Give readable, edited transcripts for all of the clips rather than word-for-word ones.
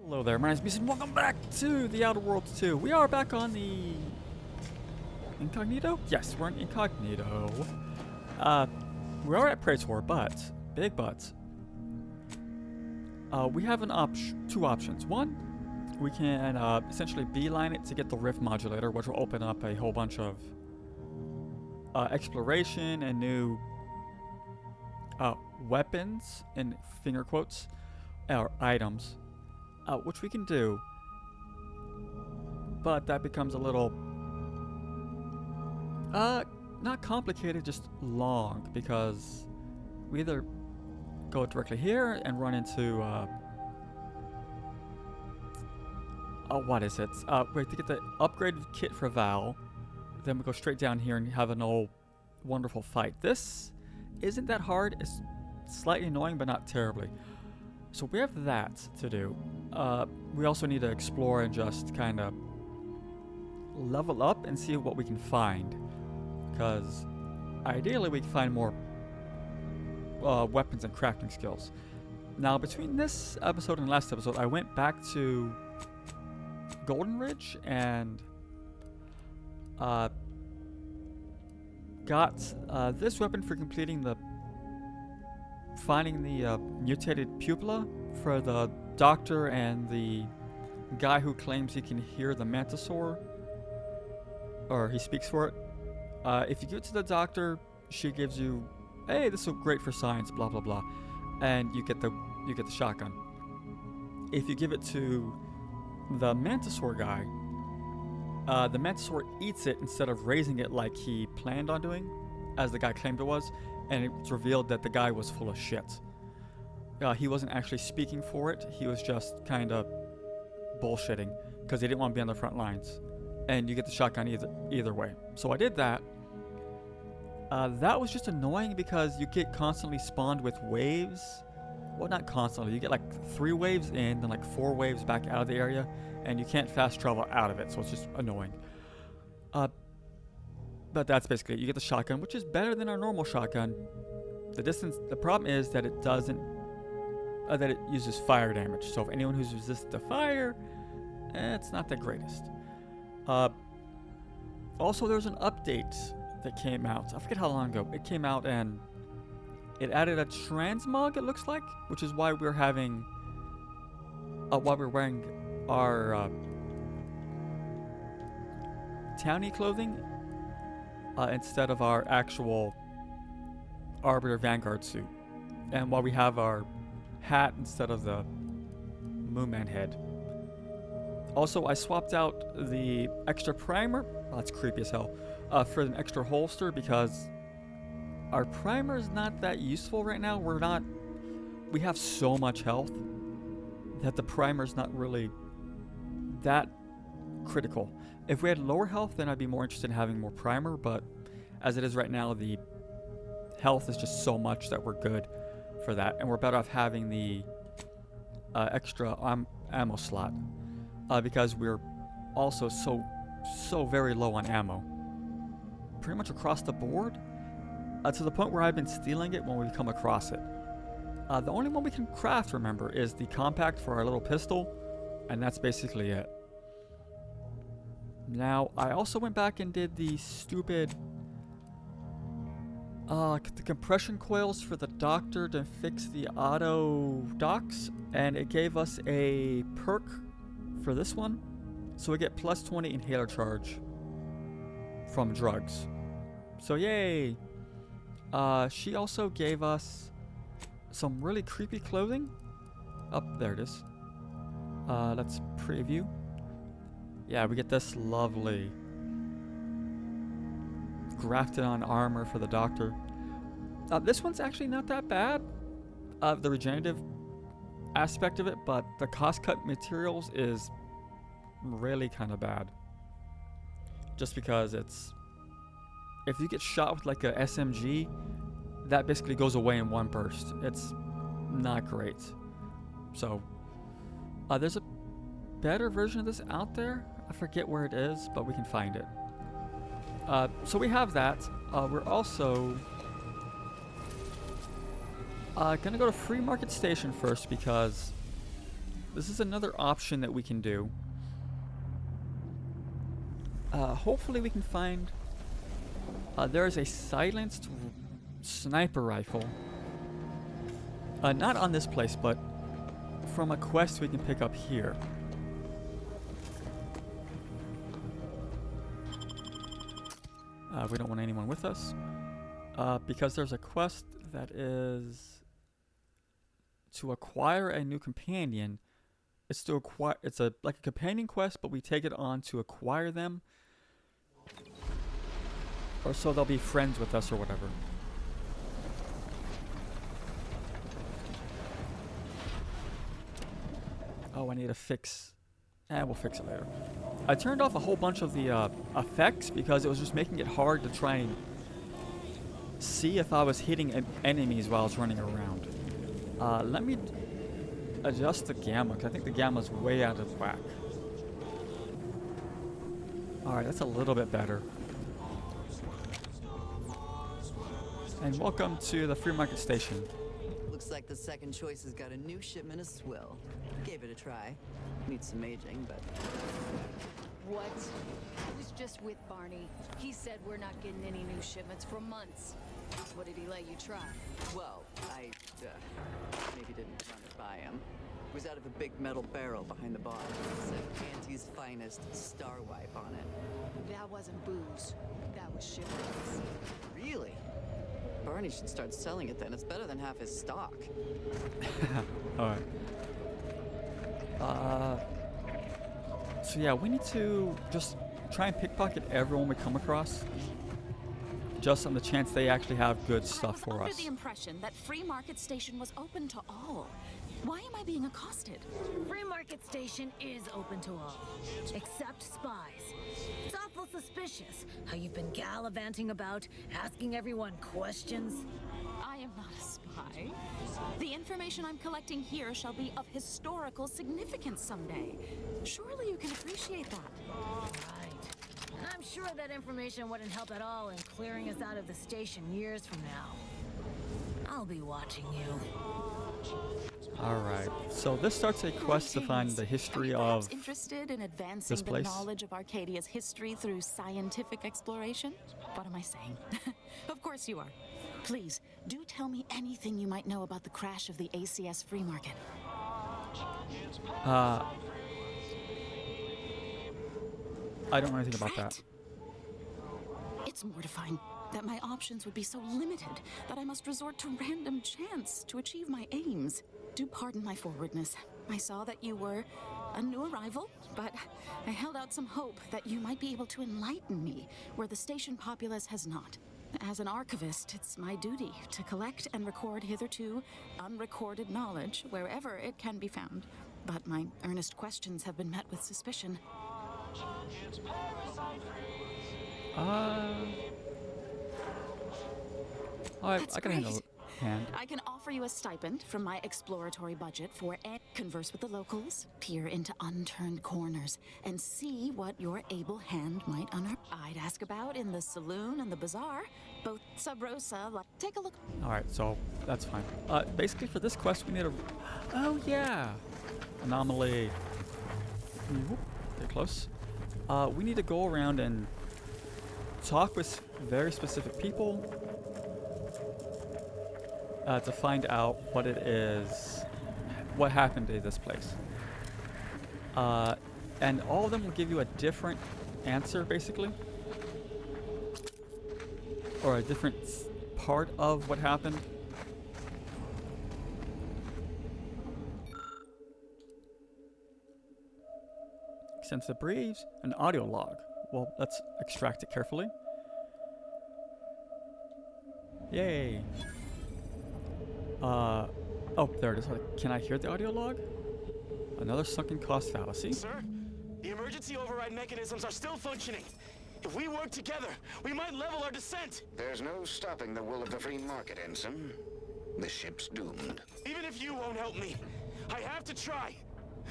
Hello there, my name is Beast and welcome back to the Outer Worlds 2. We are back on the Incognito? Yes, we're in Incognito. We are at Praetor, but, big but, we have two options. One, we can essentially beeline it to get the Rift Modulator, which will open up a whole bunch of exploration and new weapons, in finger quotes, or items. Which we can do, but that becomes a little, not complicated, just long, because we either go directly here and run into, what is it? We have to get the upgraded kit for Val, then we go straight down here and have an old wonderful fight. This isn't that hard, it's slightly annoying, but not terribly. So we have that to do. We also need to explore and just kind of level up and see what we can find. Because ideally we can find more weapons and crafting skills. Now between this episode and last episode, I went back to Golden Ridge and got this weapon for completing finding the mutated pupilla for the doctor and the guy who claims he can hear the mantisaur, or he speaks for it. If you give it to the doctor, she gives you, hey, this is great for science, blah blah blah, and you get the shotgun. If you give it to the mantisaur guy, the mantisaur eats it instead of raising it like he planned on doing, as the guy claimed it was. And it's revealed that the guy was full of shit. He wasn't actually speaking for it. He was just kind of bullshitting because he didn't want to be on the front lines. And you get the shotgun either way. So I did that. That was just annoying because you get constantly spawned with waves. Well, not constantly. You get like 3 waves in, then like 4 waves back out of the area. And you can't fast travel out of it. So it's just annoying. But that's basically it. You get the shotgun, which is better than our normal shotgun. The problem is that it doesn't, that it uses fire damage. So if anyone who's resistant to fire, it's not the greatest. Also, there's an update that came out. I forget how long ago. It came out and it added a transmog, it looks like, which is why we're having, why we're wearing our townie clothing instead of our actual Arbiter Vanguard suit, and while we have our hat instead of the Moonman head. Also, I swapped out the extra primer, that's creepy as hell, for an extra holster because our primer is not that useful right now. We have so much health that the primer is not really that critical. If we had lower health, then I'd be more interested in having more primer, but as it is right now, the health is just so much that we're good for that, and we're better off having the extra ammo slot because we're also so very low on ammo, pretty much across the board, to the point where I've been stealing it when we come across it. The only one we can craft, remember, is the compact for our little pistol, and that's basically it. Now, I also went back and did the stupid the compression coils for the doctor to fix the auto docks, and it gave us a perk for this one, so we get plus 20 inhaler charge from drugs. So yay! She also gave us some really creepy clothing. There it is. Let's preview. Yeah, we get this lovely grafted on armor for the doctor. This one's actually not that bad, the regenerative aspect of it, but the cost cut materials is really kind of bad. Just because if you get shot with like a SMG, that basically goes away in one burst. It's not great. So, there's a better version of this out there. I forget where it is, but we can find it. So we have that. We're also gonna go to Free Market Station first because this is another option that we can do. Hopefully we can find... there is a silenced sniper rifle. Not on this place, but from a quest we can pick up here. We don't want anyone with us. Because there's a quest that is to acquire a new companion. It's to acquire. It's like a companion quest, but we take it on to acquire them, or so they'll be friends with us or whatever. Oh, I need to fix. We'll fix it later. I turned off a whole bunch of the effects because it was just making it hard to try and see if I was hitting enemies while I was running around. Let me adjust the gamma, because I think the gamma's way out of whack. Alright, that's a little bit better. And welcome to the free market station. Looks like the second choice has got a new shipment of swill. Gave it a try. Needs some aging, but... What? I was just with Barney. He said we're not getting any new shipments for months. What did he let you try? Well, I, maybe didn't run it by him. It was out of a big metal barrel behind the bar. It said Auntie's finest star wipe on it. That wasn't booze. That was shipments. Really? Barney should start selling it then. It's better than half his stock. Alright. So yeah, we need to just try and pickpocket everyone we come across. Just on the chance they actually have good stuff for us. I was under the impression that Free Market Station was open to all. Why am I being accosted? Free Market Station is open to all, except spies. It's awful suspicious how you've been gallivanting about, asking everyone questions. I am not a spy. The information I'm collecting here shall be of historical significance someday. Surely you can appreciate that. Right. And I'm sure that information wouldn't help at all in clearing us out of the station years from now. I'll be watching you. Alright, so this starts a quest to find the history of interested in advancing this place. The knowledge of Arcadia's history through scientific exploration? What am I saying? Of course you are. Please, do tell me anything you might know about the crash of the ACS free market. I don't know anything about that. It's mortifying that my options would be so limited that I must resort to random chance to achieve my aims. Do pardon my forwardness. I saw that you were a new arrival, but I held out some hope that you might be able to enlighten me where the station populace has not. As an archivist, it's my duty to collect and record hitherto unrecorded knowledge wherever it can be found. But my earnest questions have been met with suspicion. I can handle hand. I can offer you a stipend from my exploratory budget for and converse with the locals, peer into unturned corners, and see what your able hand might unearth. I'd ask about in the saloon and the bazaar, both sub rosa. Take a look. All right, so that's fine. Basically for this quest we need a. Oh yeah, anomaly. Whoop, get close. We need to go around and talk with very specific people. To find out what it is, what happened to this place. And all of them will give you a different answer, basically. Or a different part of what happened. Extensive briefs, an audio log. Well, let's extract it carefully. Yay. Oh, there it is. Can I hear the audio log? Another sunken cost fallacy. Sir, the emergency override mechanisms are still functioning. If we work together, we might level our descent. There's no stopping the will of the free market, Ensign. The ship's doomed. Even if you won't help me, I have to try.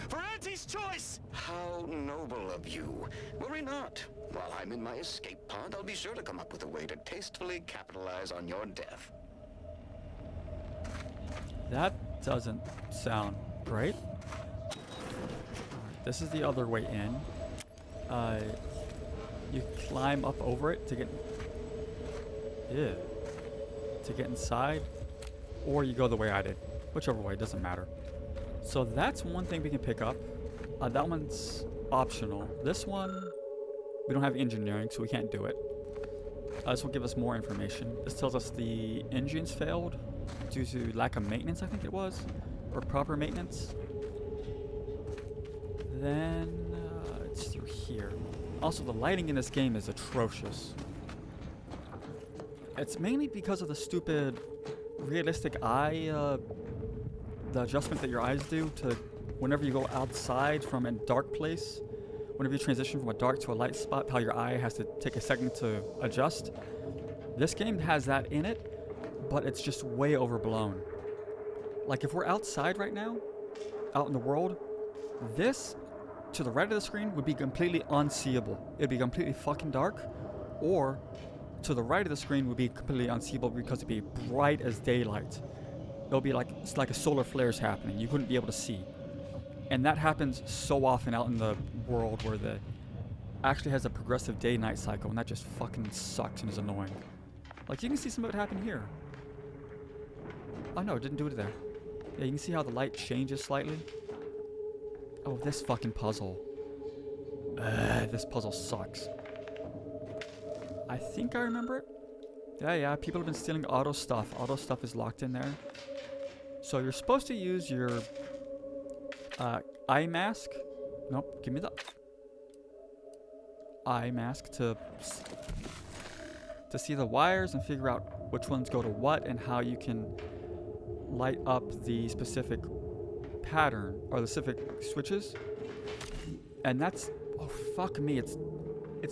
For Auntie's choice! How noble of you. Worry not. While I'm in my escape pod, I'll be sure to come up with a way to tastefully capitalize on your death. That doesn't sound great. This is the other way in. You climb up over it to get... Yeah. To get inside. Or you go the way I did. Whichever way, doesn't matter. So that's one thing we can pick up. That one's optional. This one, we don't have engineering, so we can't do it. This will give us more information. This tells us the engines failed due to lack of maintenance, I think it was. Or proper maintenance. Then it's through here. Also, the lighting in this game is atrocious. It's mainly because of the stupid realistic eye, the adjustment that your eyes do to whenever you go outside from a dark place, whenever you transition from a dark to a light spot, how your eye has to take a second to adjust. This game has that in it, but it's just way overblown. Like if we're outside right now, out in the world, this to the right of the screen would be completely unseeable. It'd be completely fucking dark, or to the right of the screen would be completely unseeable because it'd be bright as daylight. It'll be like it's like a solar flare's happening. You wouldn't be able to see. And that happens so often out in the world where the actually has a progressive day-night cycle, and that just fucking sucks and is annoying. Like you can see some of it happen here. Oh no, it didn't do it there. Yeah, you can see how the light changes slightly. Oh, this fucking puzzle. This puzzle sucks. I think I remember it. Yeah, people have been stealing auto stuff. Auto stuff is locked in there. So you're supposed to use your eye mask. Nope, give me the eye mask to see the wires and figure out which ones go to what and how you can light up the specific pattern or the specific switches. And that's, oh fuck me, it's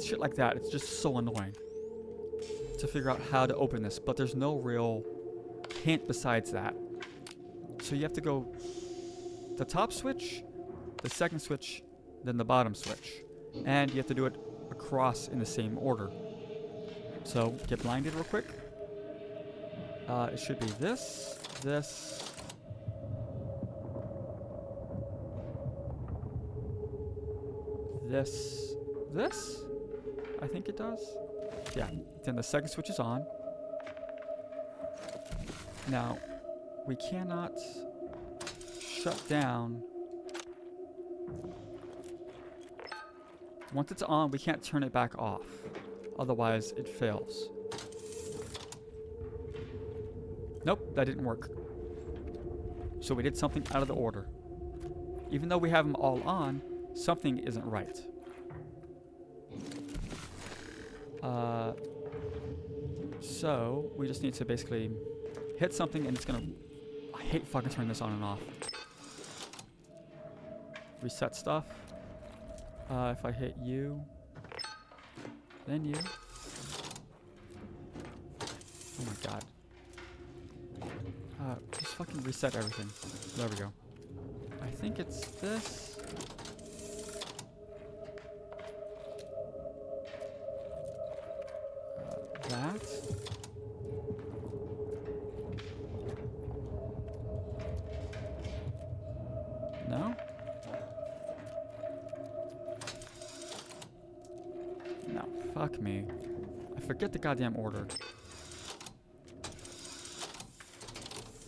shit like that. It's just so annoying to figure out how to open this, but there's no real hint besides that. So you have to go the top switch, the second switch, then the bottom switch. And you have to do it across in the same order. So get blinded real quick. It should be this, this, this. I think it does. Yeah, then the second switch is on. Now, we cannot shut down. Once it's on, we can't turn it back off. Otherwise, it fails. Nope, that didn't work. So we did something out of the order. Even though we have them all on, something isn't right. So we just need to basically hit something and it's gonna... I hate fucking turning this on and off. Reset stuff. If I hit you, then you. Oh my god. Just fucking reset everything. There we go. I think it's this. That. No? No, fuck me. I forget the goddamn order.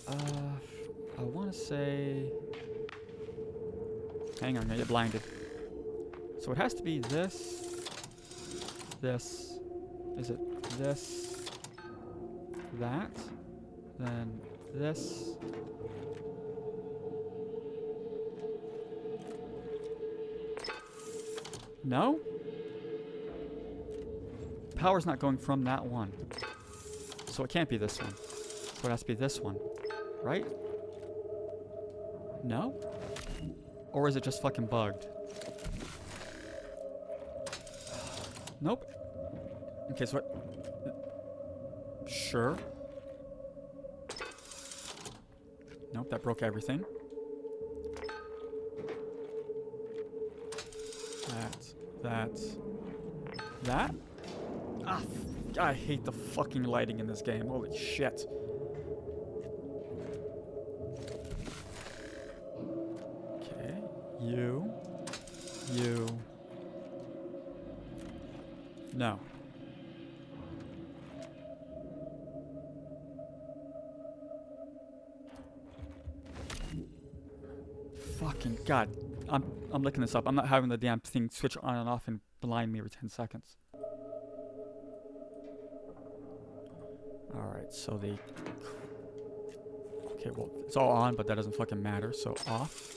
I want to say... Hang on, I'm gonna get blinded. So it has to be this, this, is it this, that, then this, no? Power's not going from that one. So it can't be this one. So it has to be this one, right? No? Or is it just fucking bugged? Nope. Okay, so what? Sure. Nope, that broke everything. That. Ah, I hate the fucking lighting in this game. Holy shit. Okay, you. You. No. Fucking God. I'm looking this up. I'm not having the damn thing switch on and off and blind me every 10 seconds. Alright, so the... Okay, well, it's all on, but that doesn't fucking matter, so off.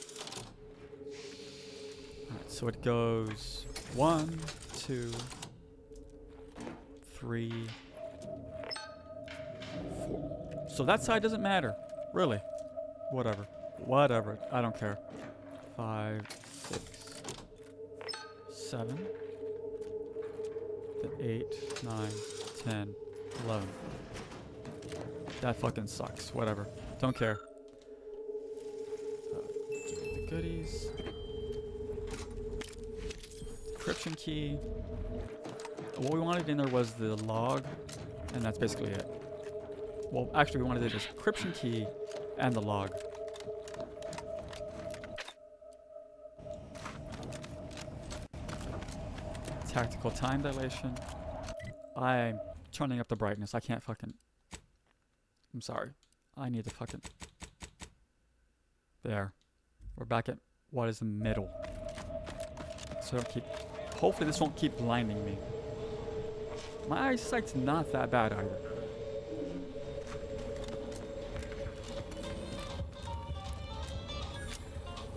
Alright, so it goes 1, 2, 3, 4. So that side doesn't matter. Really. Whatever. Whatever. I don't care. 5, 6, 7, 8, 9, 10, 11. That fucking sucks. Whatever. Don't care. The goodies. Encryption key. What we wanted in there was the log, and that's basically it. Well, actually, we wanted the encryption key and the log. Tactical time dilation. I'm turning up the brightness. I can't fucking... I'm sorry. I need to fucking... There. We're back at what is the middle. So don't keep... Hopefully this won't keep blinding me. My eyesight's not that bad either.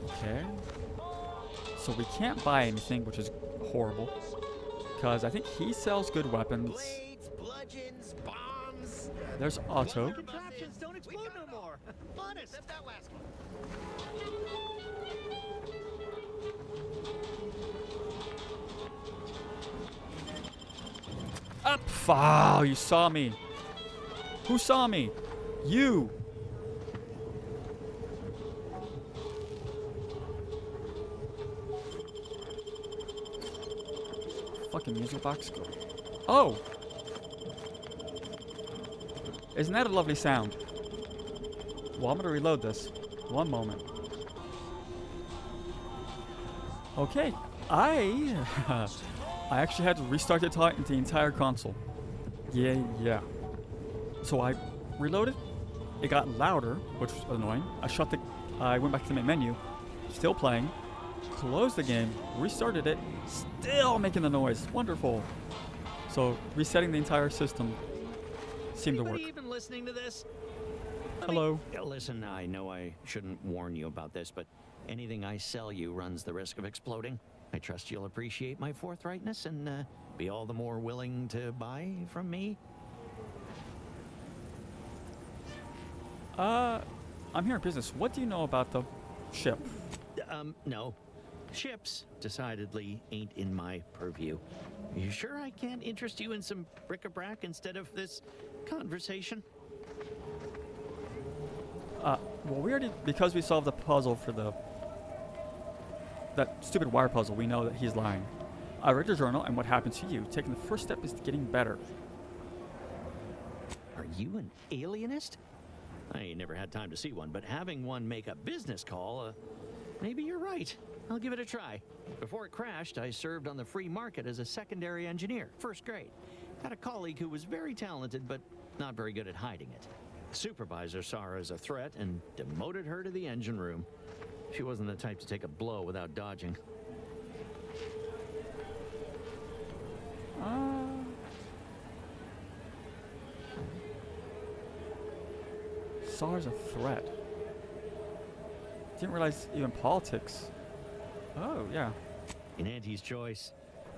Okay. So we can't buy anything, which is horrible. Because I think he sells good weapons. Blades, bludgeons, bombs. There's Otto. Contraptions don't explode no more. Honest. Except that last one. Up! Oh, you saw me. Who saw me? You. Fucking music box. Oh! Isn't that a lovely sound? Well, I'm gonna reload this. One moment. Okay. I actually had to restart the entire console. Yeah. So I reloaded. It got louder, which was annoying. I went back to the main menu. Still playing. Closed the game. Restarted it. Still making the noise. Wonderful. So resetting the entire system seemed to work. Anybody even listening to this? Hello. Listen, I know I shouldn't warn you about this, but anything I sell you runs the risk of exploding. I trust you'll appreciate my forthrightness and be all the more willing to buy from me. I'm here in business. What do you know about the ship? No. Ships decidedly ain't in my purview. You sure I can't interest you in some bric-a-brac instead of this conversation? Well, we already, because we solved the puzzle for that stupid wire puzzle, we know that he's lying. I read your journal and what happened to you. Taking the first step is getting better. Are you an alienist? I ain't never had time to see one, but having one make a business call, maybe you're right. I'll give it a try. Before it crashed, I served on the free market as a secondary engineer, first grade. Had a colleague who was very talented, but not very good at hiding it. Supervisor saw her as a threat and demoted her to the engine room. She wasn't the type to take a blow without dodging. Saw her as a threat. Didn't realize even politics. Oh, yeah. In Auntie's choice,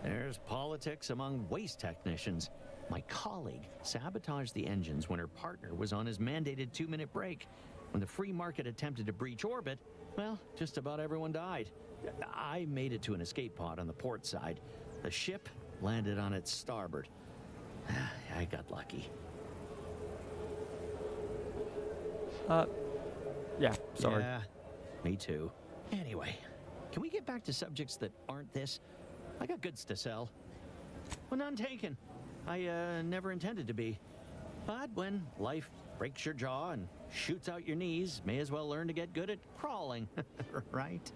there's politics among waste technicians. My colleague sabotaged the engines when her partner was on his mandated 2-minute break. When the free market attempted to breach orbit, well, just about everyone died. I made it to an escape pod on the port side. The ship landed on its starboard. I got lucky. Yeah, sorry. Yeah, me too. Anyway, can we get back to subjects that aren't this? I got goods to sell. Well, none taken. I never intended to be. But when life breaks your jaw and shoots out your knees, may as well learn to get good at crawling, right?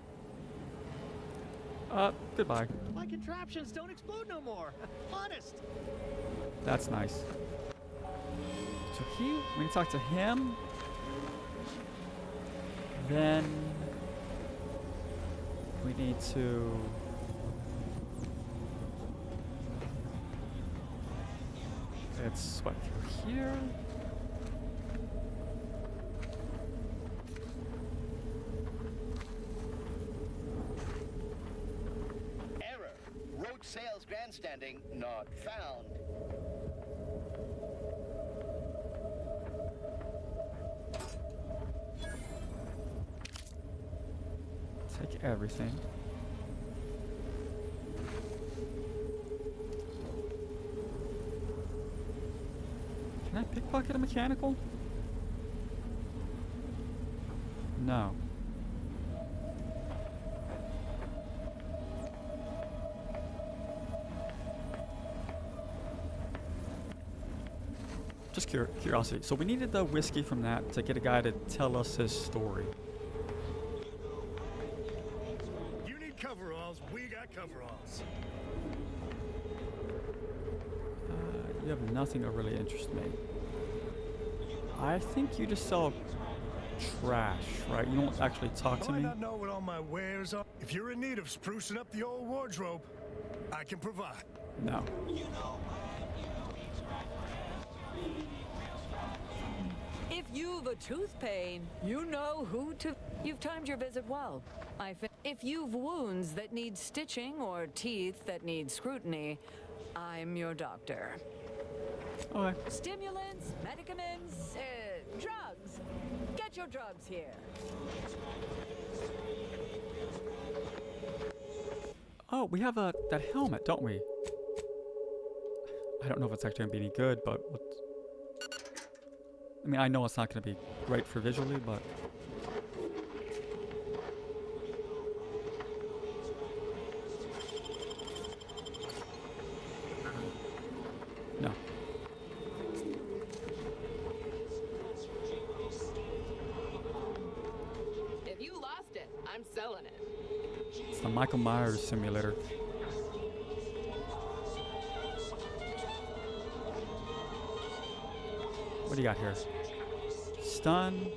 Goodbye. My contraptions don't explode no more. Honest. That's nice. So we can talk to him. Then we need to let's swipe through here. Error. Road sales grandstanding not found. Take everything. Can I pickpocket a mechanical? No. Just curiosity. So we needed the whiskey from that to get a guy to tell us his story. You need coveralls. We got coveralls. You have nothing that really interests me. I think you just sell trash, right? You don't actually talk to Do I me. not know what all my wares are? If you're in need of sprucing up the old wardrobe, I can provide. No. If you've a tooth pain, you know who to... You've timed your visit well. If you've wounds that need stitching or teeth that need scrutiny, I'm your doctor. Okay. Stimulants, medicaments, drugs. Get your drugs here. Oh, we have that helmet, don't we? I don't know if it's actually gonna be any good, but I mean, I know it's not gonna be great for visually, but no. If you lost it, I'm selling it. It's the Michael Myers simulator. What do you got here? Stun.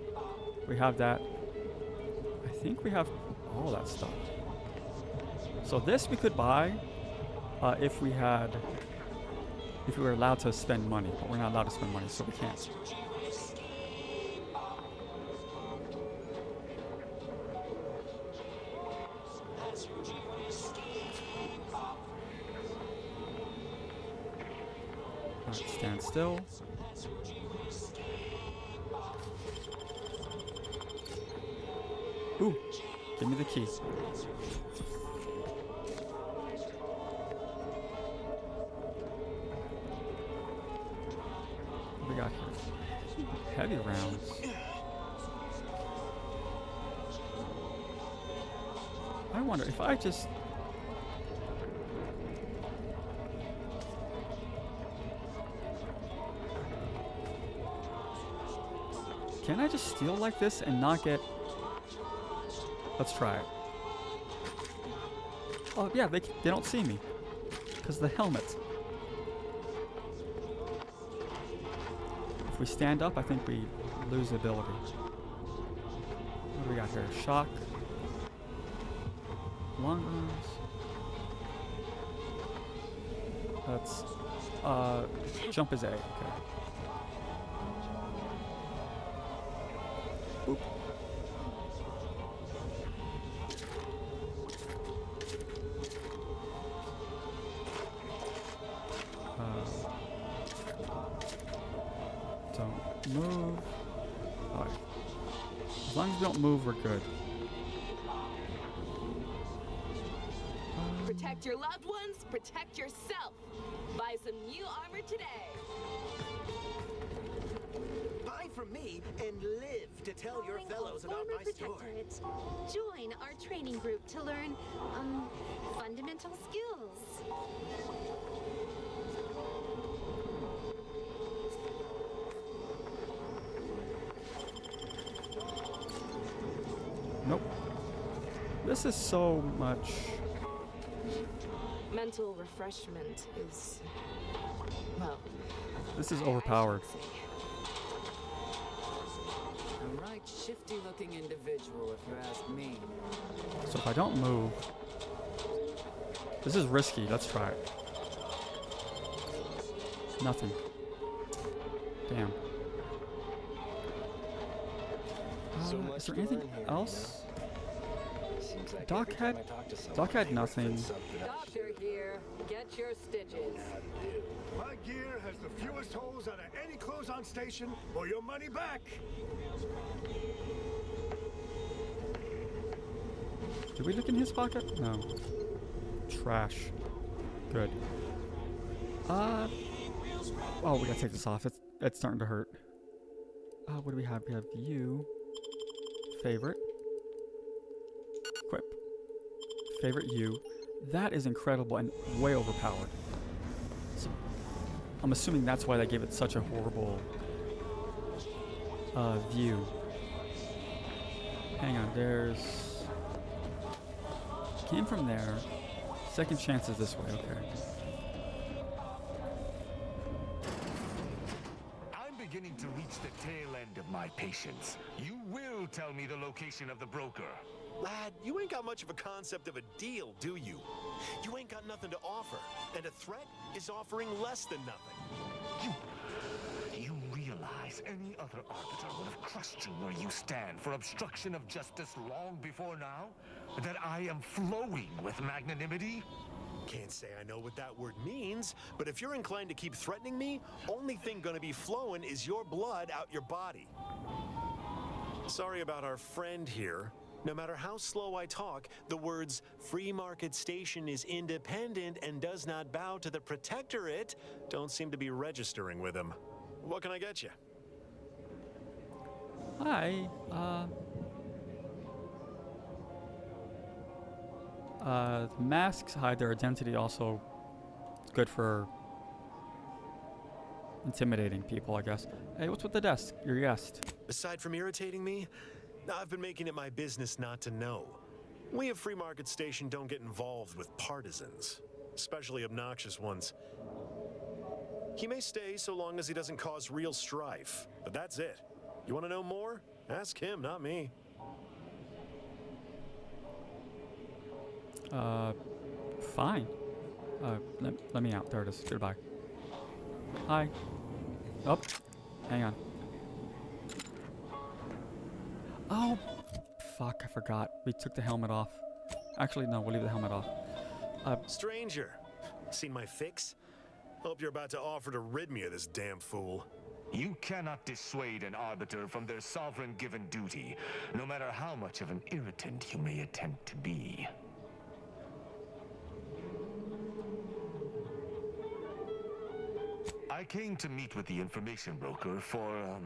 We have that. I think we have all that stuff. So this we could buy if we were allowed to spend money, but we're not allowed to spend money, so we can't. Alright, stand still. Ooh, give me the key. What do we got here? Heavy rounds. I wonder if I just... Can I just steal like this and not get... Let's try it. Oh yeah, they don't see me. Because the helmet. If we stand up, I think we lose the ability. What do we got here? Shock. Lungs. That's... jump is A. Okay. Oop. Don't move. Alright. As long as we don't move, we're good. Protect your loved ones, protect yourself. Buy some new armor today. Buy from me and live to tell your fellows about my store. Join our training group to learn, fundamental skills. Nope. This is so much Mental refreshment is, well, This is overpowered. A right shifty-looking individual, if you ask me. So if I don't move, this is risky. Let's try it. Nothing. Damn. Is there anything else? Doc had nothing. Doctor here. Get your stitches. My gear has the fewest holes out of any clothes on station, or your money back. Did we look in his pocket? No. Trash. Good. Oh, we gotta take this off. It's starting to hurt. What do we have? We have you. Favorite. Equip. Favorite you. That is incredible and way overpowered. So, I'm assuming that's why they gave it such a horrible view. Hang on, there's... Came from there. Second chance is this way, okay. I'm beginning to reach the tail end of my patience. You will tell me the location of the broker. Lad, you ain't got much of a concept of a deal, do you? You ain't got nothing to offer, and a threat is offering less than nothing. You realize any other Arbiter would have crushed you where you stand for obstruction of justice long before now? That I am flowing with magnanimity? Can't say I know what that word means, but if you're inclined to keep threatening me, only thing gonna be flowing is your blood out your body. Sorry about our friend here. No matter how slow I talk, the words free market station is independent and does not bow to the protectorate don't seem to be registering with him. What can I get you? Hi, masks hide their identity, also good for intimidating people, I guess. Hey, what's with the desk? Your guest. Aside from irritating me, I've been making it my business not to know. We at Free Market Station don't get involved with partisans, especially obnoxious ones. He may stay so long as he doesn't cause real strife, but that's it. You want to know more? Ask him, not me. Fine. Let me out. There it is. Goodbye. Hi. Oh, hang on. Oh, fuck, I forgot. We took the helmet off. Actually, no, we'll leave the helmet off. Stranger, seen my fix? Hope you're about to offer to rid me of this damn fool. You cannot dissuade an Arbiter from their sovereign-given duty, no matter how much of an irritant you may attempt to be. I came to meet with the information broker for,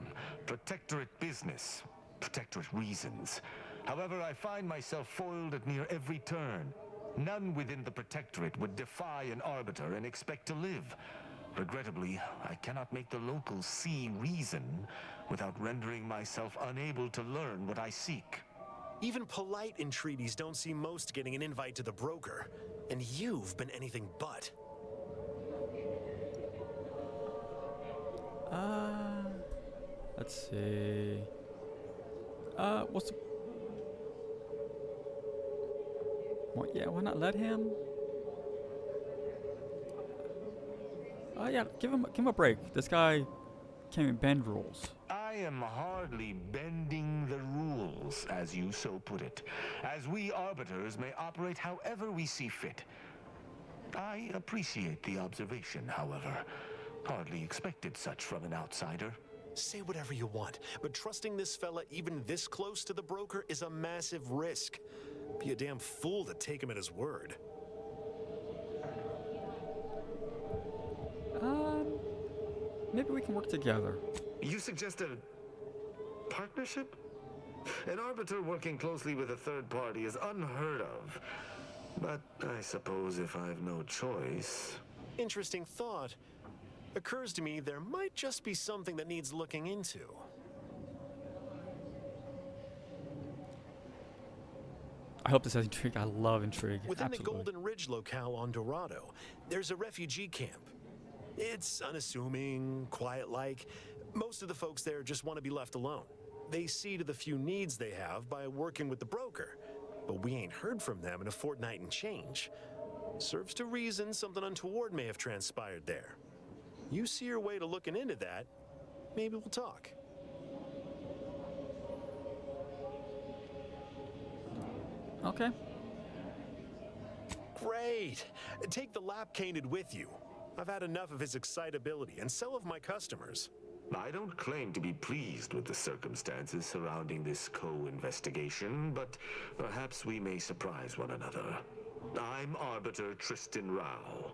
protectorate business, protectorate reasons. However, I find myself foiled at near every turn. None within the protectorate would defy an Arbiter and expect to live. Regrettably, I cannot make the locals see reason without rendering myself unable to learn what I seek. Even polite entreaties don't see most getting an invite to the broker, and you've been anything but. Let's see. What's the... Well, yeah, why not let him? Yeah, give him a break. This guy can't even bend rules. I am hardly bending the rules, as you so put it, as we Arbiters may operate however we see fit. I appreciate the observation, however. Hardly expected such from an outsider. Say whatever you want, but trusting this fella even this close to the broker is a massive risk. Be a damn fool to take him at his word. Maybe we can work together. You suggest a partnership? An Arbiter working closely with a third party is unheard of. But I suppose if I've no choice... Interesting thought. Occurs to me there might just be something that needs looking into. I hope this has intrigue. I love intrigue. Within Absolutely. the Golden Ridge locale on Dorado, there's a refugee camp. It's unassuming, quiet-like. Most of the folks there just want to be left alone. They see to the few needs they have by working with the broker. But we ain't heard from them in a fortnight and change. Serves to reason something untoward may have transpired there. You see your way to looking into that, maybe we'll talk. Okay. Great. Take the lap cainted with you. I've had enough of his excitability, and so have my customers. I don't claim to be pleased with the circumstances surrounding this co-investigation, but perhaps we may surprise one another. I'm Arbiter Tristan Rao.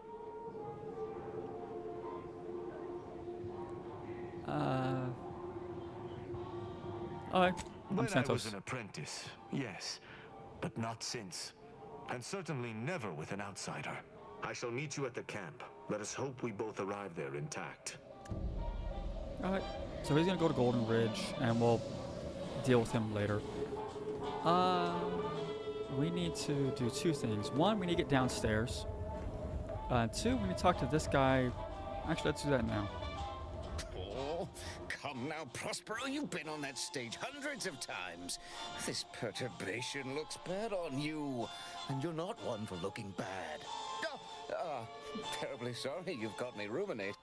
Alright. I'm When I Santos. was an apprentice, yes, but not since. And certainly never with an outsider. I shall meet you at the camp. Let us hope we both arrive there intact. Alright. So he's gonna go to Golden Ridge, and we'll deal with him later. We need to do two things. One, we need to get downstairs. Two, we need to talk to this guy. Actually, let's do that now. Oh, come now, Prospero. You've been on that stage hundreds of times. This perturbation looks bad on you. And you're not one for looking bad. Terribly sorry you've got me ruminating.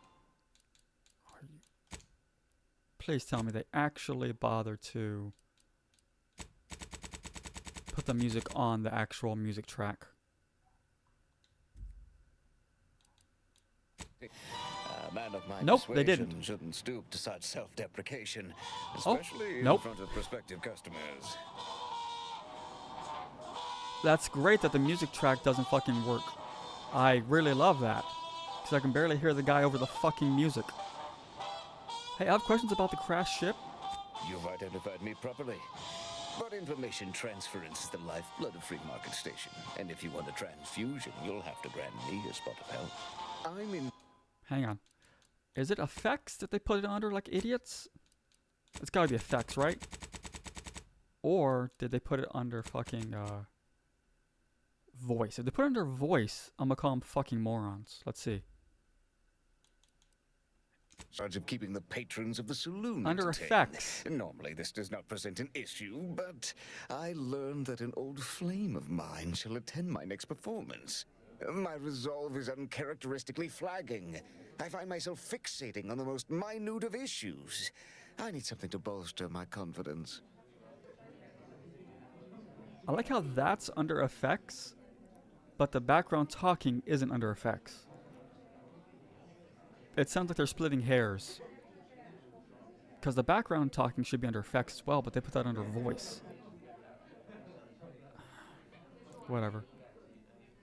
Please tell me they actually bother to put the music on the actual music track. A man of my Nope, they persuasion didn't. shouldn't stoop to such self-deprecation, especially nope. in front of prospective customers. That's great that the music track doesn't fucking work. I really love that. Because I can barely hear the guy over the fucking music. Hey, I have questions about the crashed ship. You've identified me properly. But information transference is the lifeblood of Free Market Station. And if you want a transfusion, you'll have to grant me a spot of help. I'm in... Hang on. Is it effects that they put it under like idiots? It's gotta be effects, right? Or did they put it under fucking, voice? If they put it under voice, I'm gonna call them fucking morons. Let's see. Charge of keeping the patrons of the saloon Under entertained. effects. Normally this does not present an issue, but I learned that an old flame of mine shall attend my next performance. My resolve is uncharacteristically flagging. I find myself fixating on the most minute of issues. I need something to bolster my confidence. I like how that's under effects, but the background talking isn't under effects. It sounds like they're splitting hairs. Because the background talking should be under effects as well, but they put that under voice. Whatever.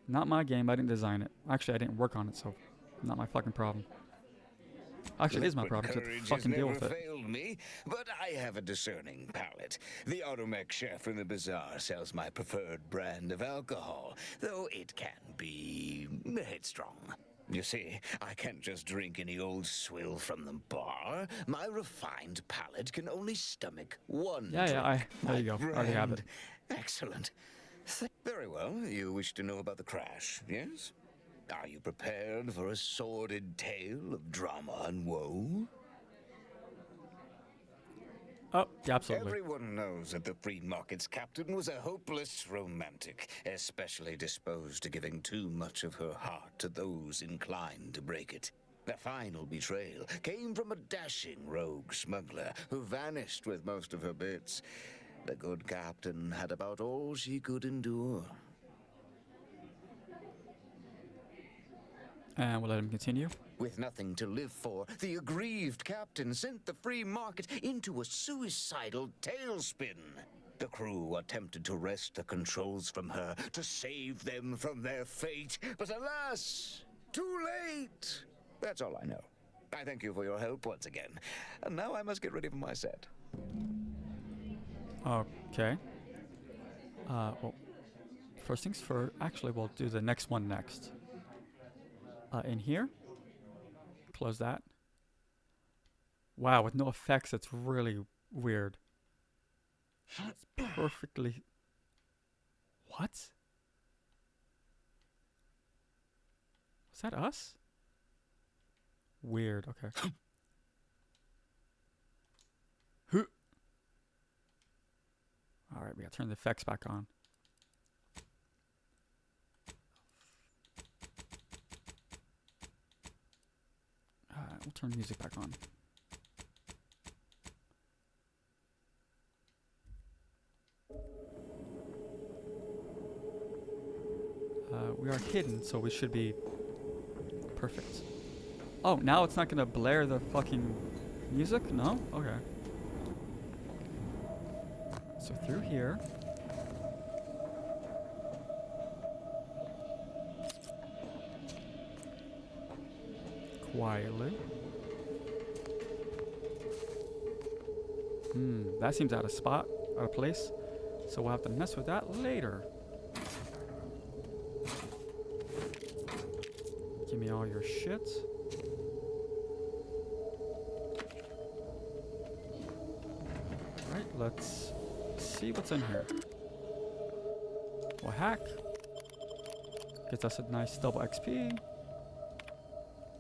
Not my game, I didn't design it. Actually, I didn't work on it, so not my fucking problem. Actually, it is my problem, so I have to Courage fucking has deal never with it. failed me, but I have a discerning palate. The automech chef in the bazaar sells my preferred brand of alcohol, though it can be headstrong. You see, I can't just drink any old swill from the bar. My refined palate can only stomach one Yeah, drink. there you go. I already have it. Excellent. Very well. You wish to know about the crash, yes? Are you prepared for a sordid tale of drama and woe? Oh, yeah, absolutely. Everyone knows that the Free Market's captain was a hopeless romantic, especially disposed to giving too much of her heart to those inclined to break it. The final betrayal came from a dashing rogue smuggler who vanished with most of her bits. The good captain had about all she could endure. And we'll let him continue. With nothing to live for, the aggrieved captain sent the Free Market into a suicidal tailspin. The crew attempted to wrest the controls from her to save them from their fate, but alas, too late. That's all I know. I thank you for your help once again. And now I must get ready for my set. Okay. Well, first things first. Actually, we'll do the next one next. In here. Close that. Wow, with no effects, it's really weird. It's perfectly... What? What? Was that us? Weird. Okay. All right, we gotta turn the effects back on. We'll turn music back on. We are hidden, so we should be perfect. Oh, now it's not gonna blare the fucking music? No? Okay. So through here. Quietly. That seems out of spot, out of place. So we'll have to mess with that later. Give me all your shit. Alright, let's see what's in here. We'll hack. Gets us a nice double XP.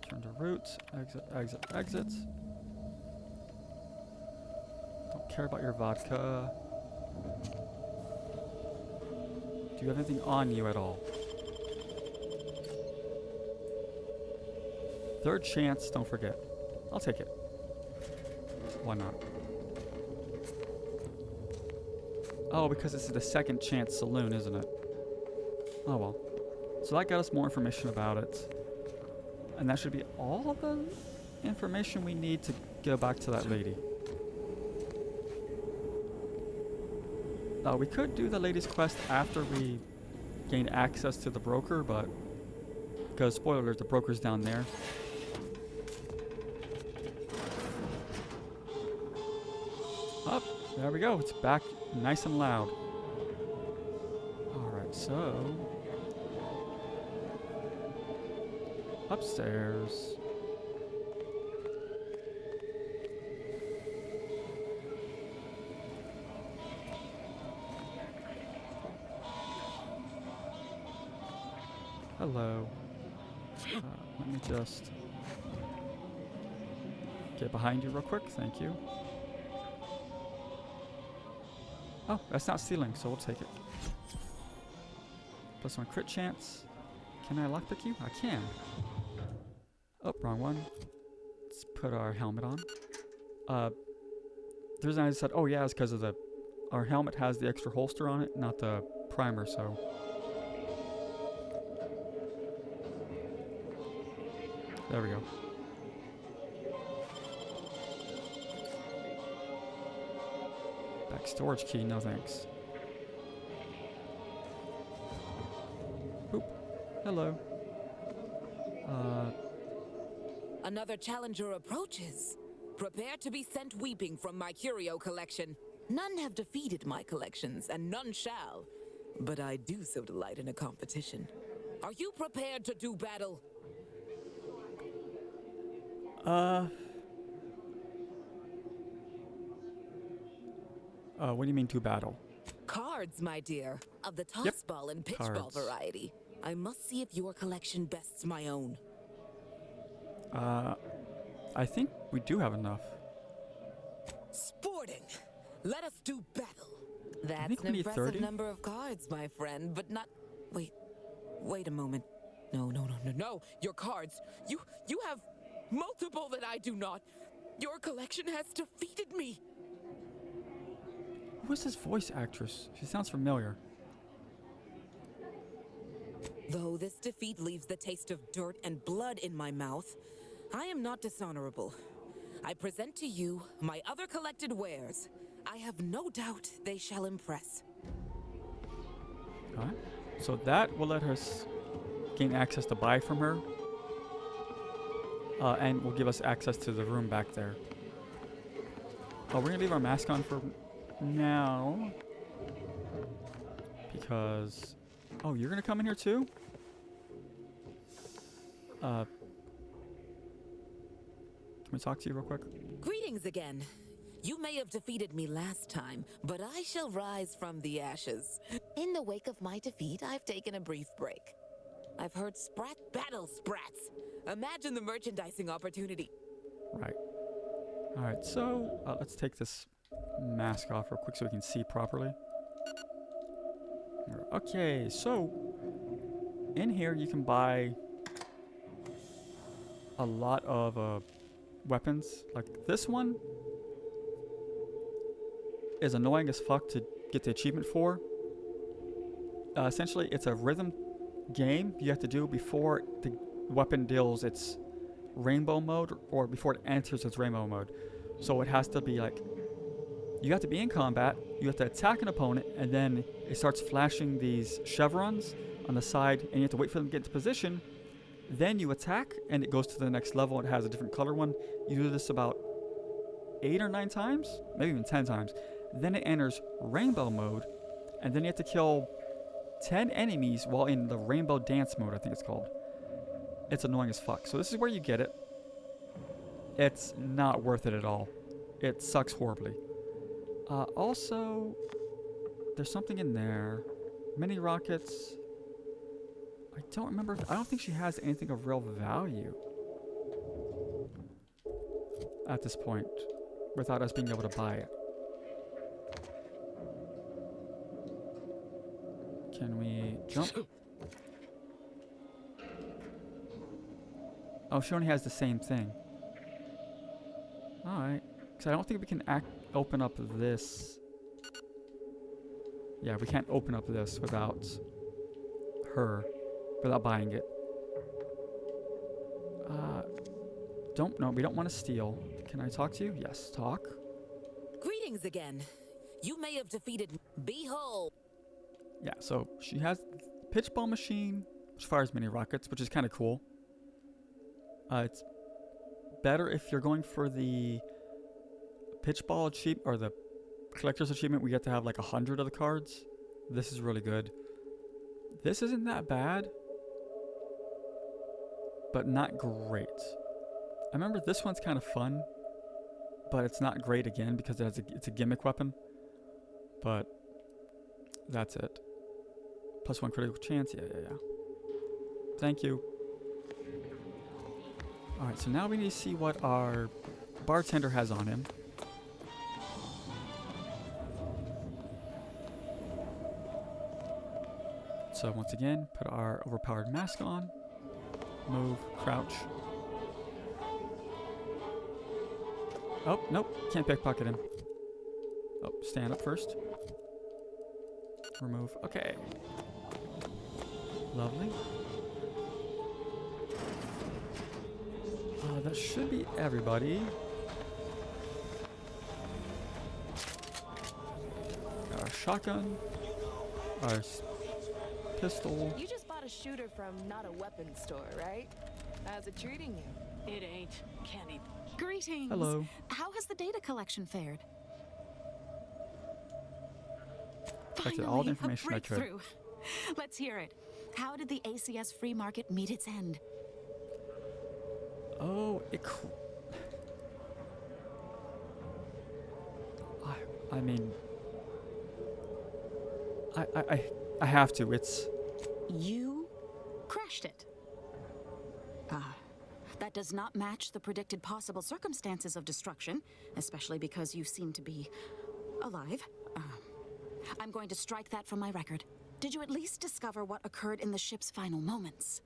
Turn to root. Exit, exit, exit. Don't care about your vodka. Do you have anything on you at all? Third chance, don't forget. I'll take it. Why not? Oh, because this is the second chance saloon, isn't it? Oh well. So that got us more information about it. And that should be all the information we need to go back to that lady. We could do the lady's quest after we gain access to the broker, but because spoiler alert, the broker's down there. Up, there we go. It's back nice and loud. All right, so upstairs. Hello. Let me just get behind you real quick. Thank you. Oh, that's not stealing, so we'll take it. Plus 1 crit chance. Can I lockpick you? I can. Oh, wrong one. Let's put our helmet on. The reason I said, oh yeah, is because of our helmet has the extra holster on it, not the primer, so. There we go. Back storage key, no thanks. Boop. Hello. Another challenger approaches. Prepare to be sent weeping from my curio collection. None have defeated my collections, and none shall. But I do so delight in a competition. Are you prepared to do battle? What do you mean to battle? Cards, my dear. Of the toss Yep. ball and pitch ball Cards. variety. I must see if your collection bests my own. I think we do have enough. Sporting. Let us do battle. I That's think we an need impressive 30. number of cards, my friend, but not... Wait a moment. No. Your cards. You have multiple that I do not. Your collection has defeated me. Who is this voice actress? She sounds familiar. Though this defeat leaves the taste of dirt and blood in my mouth, I am not dishonorable. I present to you my other collected wares. I have no doubt they shall impress. Alright. So that will let us gain access to buy from her. And will give us access to the room back there. Oh, we're gonna leave our mask on for now. Because... Oh, you're gonna come in here too? Can we talk to you real quick? Greetings again. You may have defeated me last time, but I shall rise from the ashes. In the wake of my defeat, I've taken a brief break. I've heard battle sprats. Imagine the merchandising opportunity. Right. Alright, so let's take this mask off real quick so we can see properly. Okay, so in here you can buy a lot of weapons. Like this one is annoying as fuck to get the achievement for. Essentially, it's a rhythm game you have to do before the weapon deals its rainbow mode or before it enters its rainbow mode. So it has to be like, you have to be in combat, you have to attack an opponent, and then it starts flashing these chevrons on the side, and you have to wait for them to get into position. Then you attack, and it goes to the next level. It has a different color one. You do this about 8 or 9 times, maybe even 10 times. Then it enters rainbow mode, and then you have to kill 10 enemies while in the rainbow dance mode, I think it's called. It's annoying as fuck. So this is where you get it. It's not worth it at all. It sucks horribly. Also, there's something in there. Mini rockets. I don't remember. I don't think she has anything of real value at this point without us being able to buy it. Can we jump? Oh, she only has the same thing. Alright. Because I don't think we can open up this. Yeah, we can't open up this without her. Without buying it. No, we don't want to steal. Can I talk to you? Yes, talk. Greetings again. You may have defeated me. Behold. Yeah, so she has pitch ball machine, which fires mini rockets, which is kind of cool. It's better if you're going for the pitch ball achievement or the collector's achievement. We get to have like 100 of the cards. This is really good. This isn't that bad, but not great. I remember this one's kind of fun, but it's not great again because it's a gimmick weapon. But that's it. +1 critical chance. Yeah. Thank you. Alright, so now we need to see what our bartender has on him. So once again, put our overpowered mask on. Move, crouch. Oh, nope, can't pickpocket him. Oh, stand up first. Remove, okay. Lovely. That should be everybody. Our shotgun. Our pistol. You just bought a shooter from not a weapons store, right? How's it treating you? It ain't. Can't eat. Greetings. Hello. How has the data collection fared? Collected all the information I could. Let's hear it. How did the ACS free market meet its end? Oh, I mean, I have to. It's. You crashed it. That does not match the predicted possible circumstances of destruction, especially because you seem to be alive. I'm going to strike that from my record. Did you at least discover what occurred in the ship's final moments?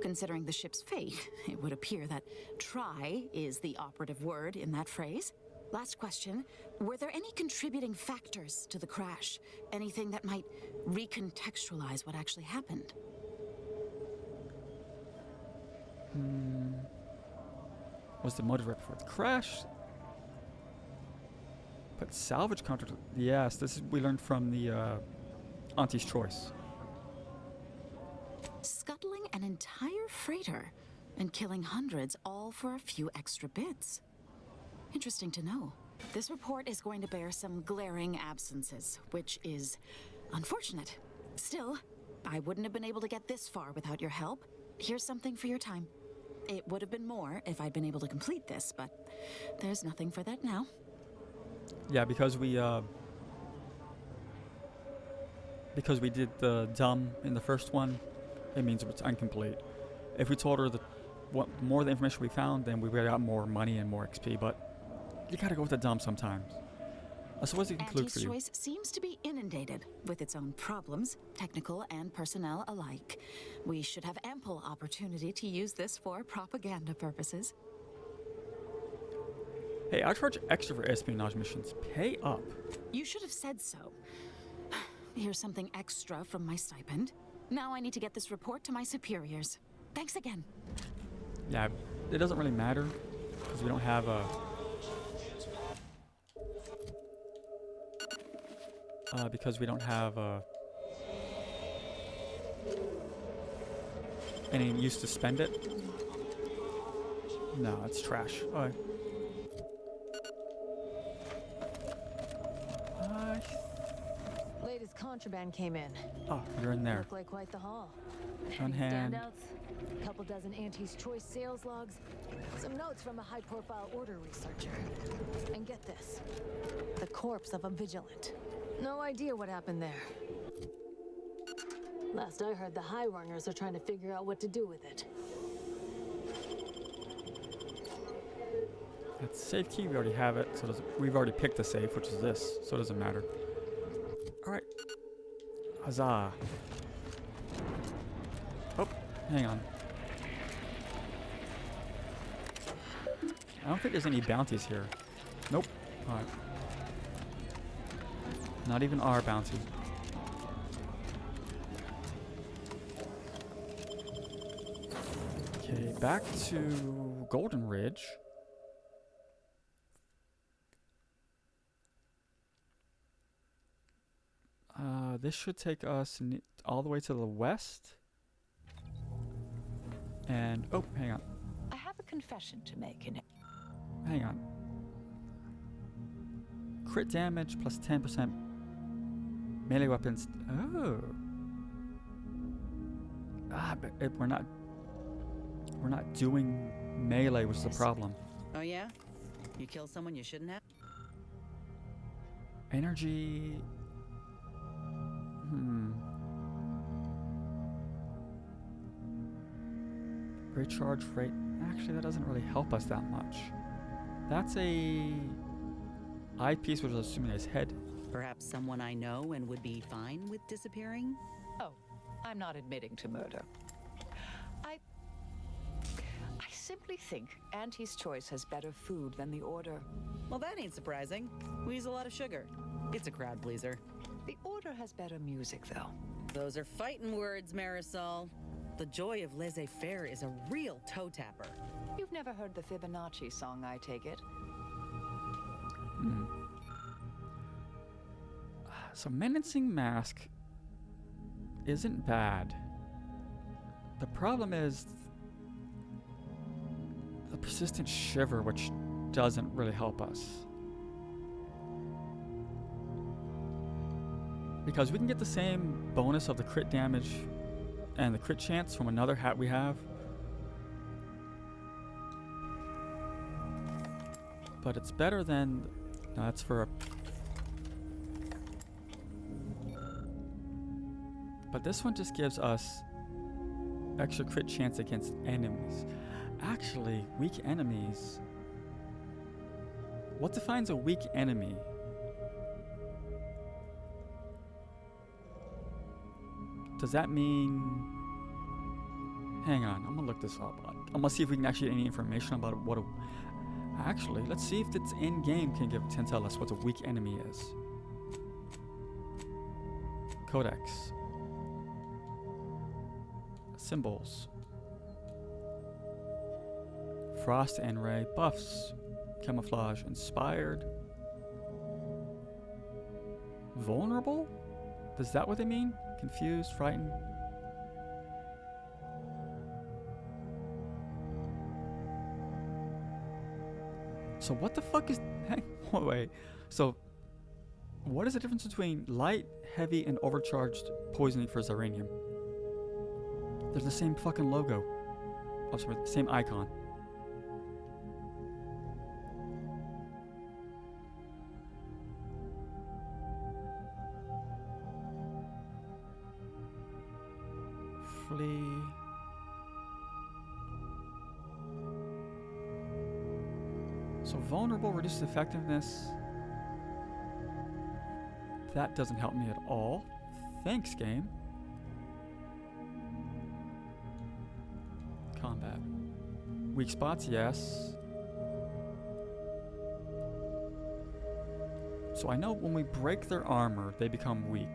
Considering the ship's fate, it would appear that try is the operative word in that phrase. Last question. Were there any contributing factors to the crash? Anything that might recontextualize what actually happened? Was the motive right before the crash? But salvage contract. Yes, this is we learned from the Auntie's Choice. Scuttling an entire freighter and killing hundreds, all for a few extra bits. Interesting to know. This report is going to bear some glaring absences, which is unfortunate. Still, I wouldn't have been able to get this far without your help. Here's something for your time. It would have been more if I'd been able to complete this, but there's nothing for that now. Yeah, because we did the dumb in the first one, it means it's incomplete. If we told her the more the information we found, then we would have got more money and more XP, but you gotta go with the dumb sometimes. So what does it conclude for you? Choice seems to be inundated with its own problems, technical and personnel alike. We should have ample opportunity to use this for propaganda purposes. Hey, I charge extra for espionage missions. Pay up. You should have said so. Here's something extra from my stipend. Now I need to get this report to my superiors. Thanks again. Yeah, it doesn't really matter because we don't have a any use to spend it. No, it's trash. Alright. Latest contraband came in. Oh, you're in there. Look like quite the haul. On Any hand. standouts? Couple dozen Auntie's Choice sales logs, some notes from a high-profile order researcher. And get this, the corpse of a vigilant. No idea what happened there. Last I heard, the high runners are trying to figure out what to do with it. That's safe key. We already have it. So we've already picked the safe, which is this. So it doesn't matter. All right. Huzzah. Oh, hang on. I don't think there's any bounties here. Nope. All right. Not even our bounty. Okay, back to Golden Ridge. This should take us all the way to the west. And, oh, hang on. I have a confession to make in it. Hang on. Crit damage plus 10% melee weapons. Oh. But we're not doing melee, which is the problem. Oh yeah? You kill someone you shouldn't have? Energy. Recharge rate. Actually, that doesn't really help us that much. That's a eyepiece, which is assuming his head. Perhaps someone I know and would be fine with disappearing? Oh, I'm not admitting to murder. I simply think Auntie's Choice has better food than the Order. Well, that ain't surprising. We use a lot of sugar. It's a crowd pleaser. The Order has better music, though. Those are fighting words, Marisol. The joy of laissez-faire is a real toe-tapper. You've never heard the Fibonacci song, I take it? So menacing mask isn't bad. The problem is the persistent shiver, which doesn't really help us. Because we can get the same bonus of the crit damage and the crit chance from another hat we have. But it's better than... No, that's for a... But this one just gives us extra crit chance against enemies. Actually, weak enemies... What defines a weak enemy? Does that mean... Hang on, I'm gonna look this up. I'm gonna see if we can actually get any information about what a... Actually, let's see if it's in-game can tell us what a weak enemy is. Codex. Symbols. Frost and Ray. Buffs. Camouflage. Inspired. Vulnerable? Is that what they mean? Confused, frightened? So what the fuck is... Wait. So, what is the difference between light, heavy, and overcharged poisoning for Zeranium? There's the same fucking logo. Oh, sorry, same icon. Flee. So vulnerable, reduces effectiveness. That doesn't help me at all. Thanks, game. Combat. Weak spots, yes. So I know when we break their armor, they become weak.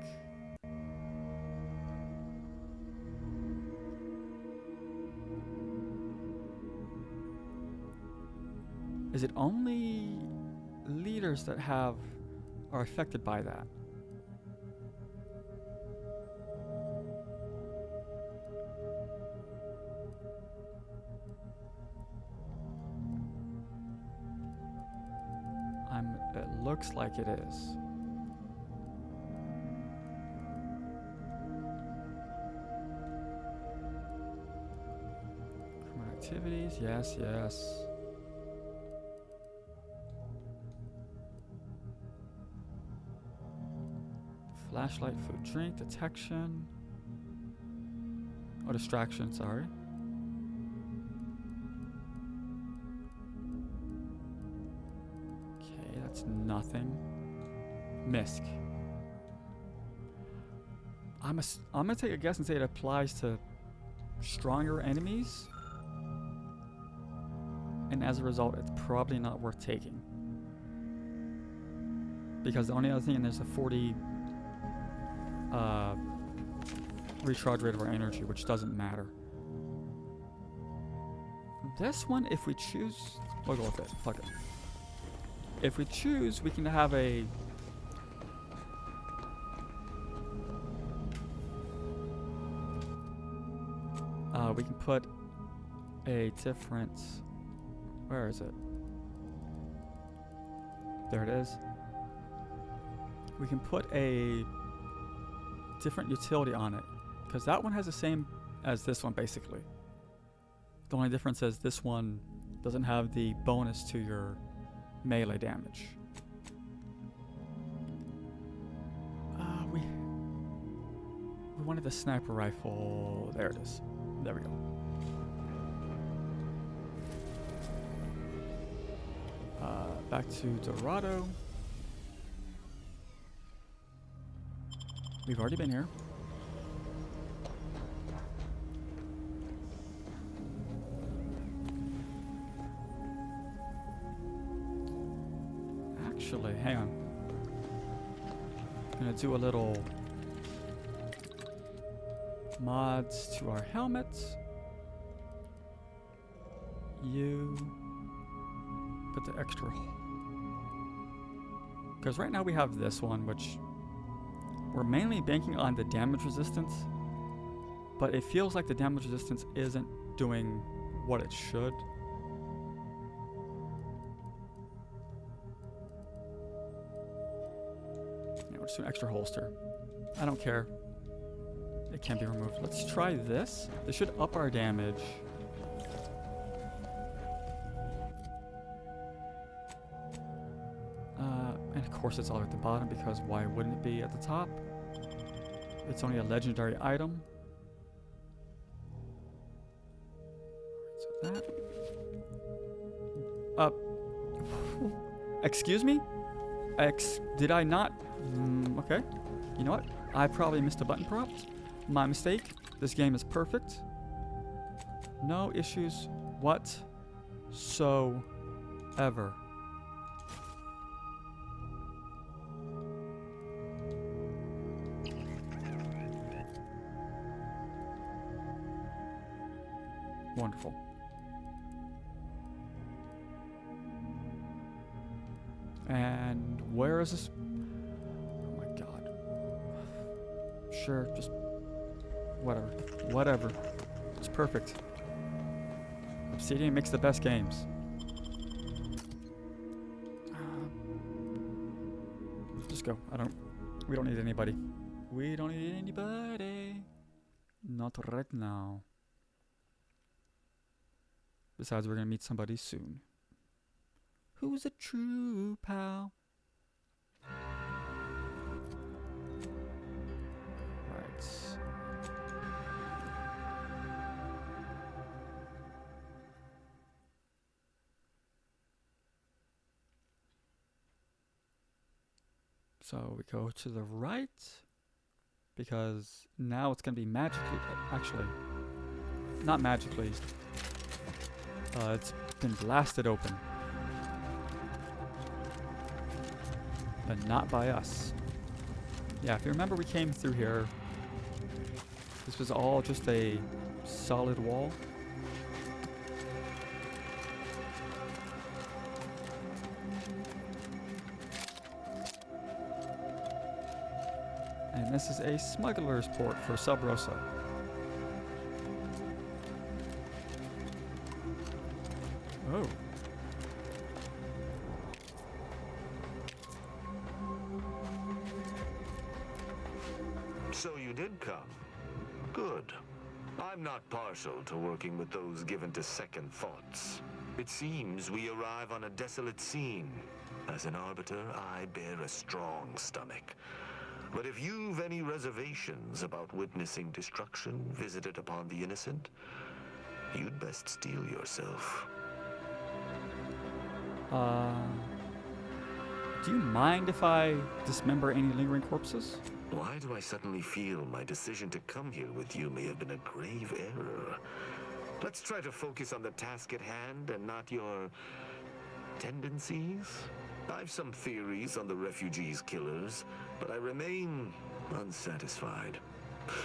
Is it only leaders that are affected by that? It looks like it is. Criminal activities, yes, yes. Flashlight, food, drink, detection. Oh, distraction, sorry. Okay, that's nothing. Misc. I'm gonna take a guess and say it applies to stronger enemies. And as a result, it's probably not worth taking. Because the only other thing, and there's a 40 recharge rate of our energy, which doesn't matter. This one, if we choose, we'll go with it. Fuck it. If we choose, we can have a we can put a different. Where is it? There it is. We can put a different utility on it, because that one has the same as this one basically. The only difference is this one doesn't have the bonus to your melee damage. We wanted the sniper rifle. There it is. There we go. Back to Dorado. We've already been here. Actually, hang on. Gonna do a little mods to our helmets. You put the extra, because right now we have this one, which we're mainly banking on the damage resistance, but it feels like the damage resistance isn't doing what it should. Yeah, we're just doing extra holster. I don't care. It can be removed. Let's try this. This should up our damage. And of course it's all at the bottom, because why wouldn't it be at the top? It's only a legendary item. So that. Excuse me? Did I not? Okay. You know what? I probably missed a button prompt. My mistake. This game is perfect. No issues whatsoever. Wonderful. And where is this? Oh my god. Sure, just whatever. Whatever. It's perfect. Obsidian makes the best games. Just go. We don't need anybody. We don't need anybody. Not right now. Besides, we're gonna meet somebody soon. Who's a true pal? Right. So we go to the right, because now it's going to be magically, actually, not magically, it's been blasted open. But not by us. Yeah, if you remember, we came through here. This was all just a solid wall. And this is a smuggler's port for Sub Rosa. Oh. So you did come. Good. I'm not partial to working with those given to second thoughts. It seems we arrive on a desolate scene. As an Arbiter, I bear a strong stomach. But if you've any reservations about witnessing destruction visited upon the innocent, you'd best steel yourself. Do you mind if I dismember any lingering corpses? Why do I suddenly feel my decision to come here with you may have been a grave error? Let's try to focus on the task at hand and not your tendencies. I've some theories on the refugees' killers, but I remain unsatisfied.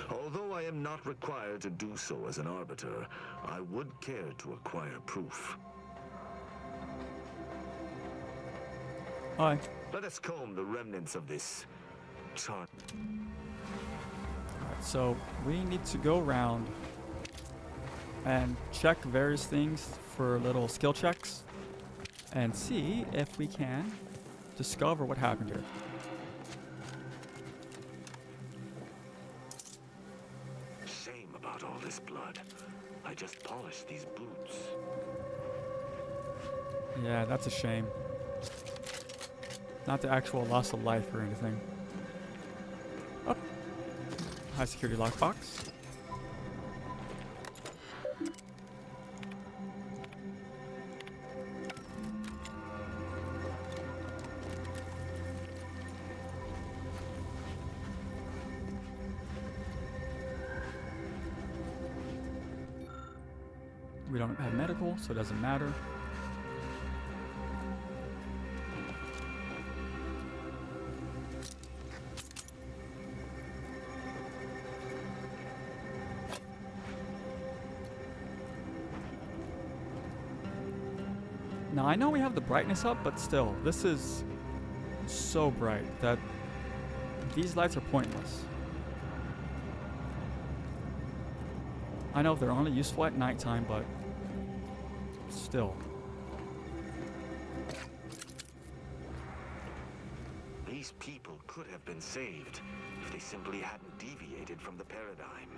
Although I am not required to do so as an Arbiter, I would care to acquire proof. Hi. Let us comb the remnants of this chart. Alright, so we need to go around and check various things for little skill checks and see if we can discover what happened here. Shame about all this blood. I just polished these boots. Yeah, that's a shame. Not the actual loss of life or anything. Oh. High security lockbox. We don't have medical, so it doesn't matter. Now, I know we have the brightness up, but still, this is so bright that these lights are pointless. I know they're only useful at nighttime, but still. These people could have been saved if they simply hadn't deviated from the paradigm.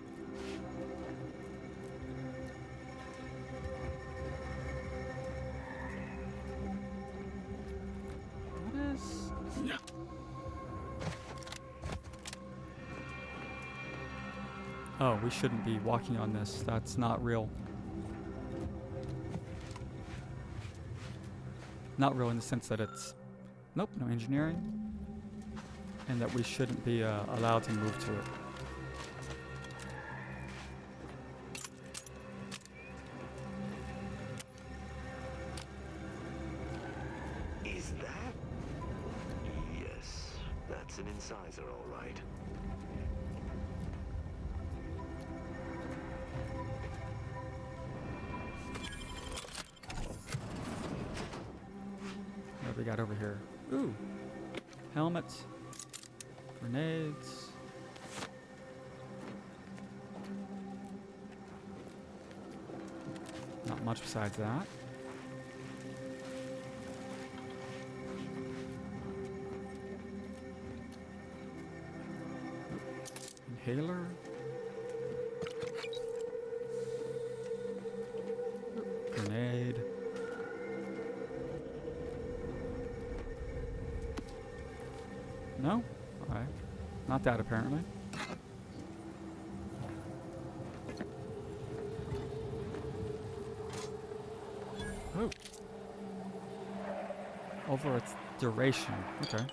What is... Yeah. Oh, we shouldn't be walking on this. That's not real. Not real in the sense that it's... Nope, no engineering. And that we shouldn't be allowed to move to it. Is that? Yes, that's an incisor, all right. What do we got over here? Ooh. Helmets. Grenades. Not much besides that. Inhaler. Grenade. No? Alright. Not that, apparently. Oh. Over its duration. Okay.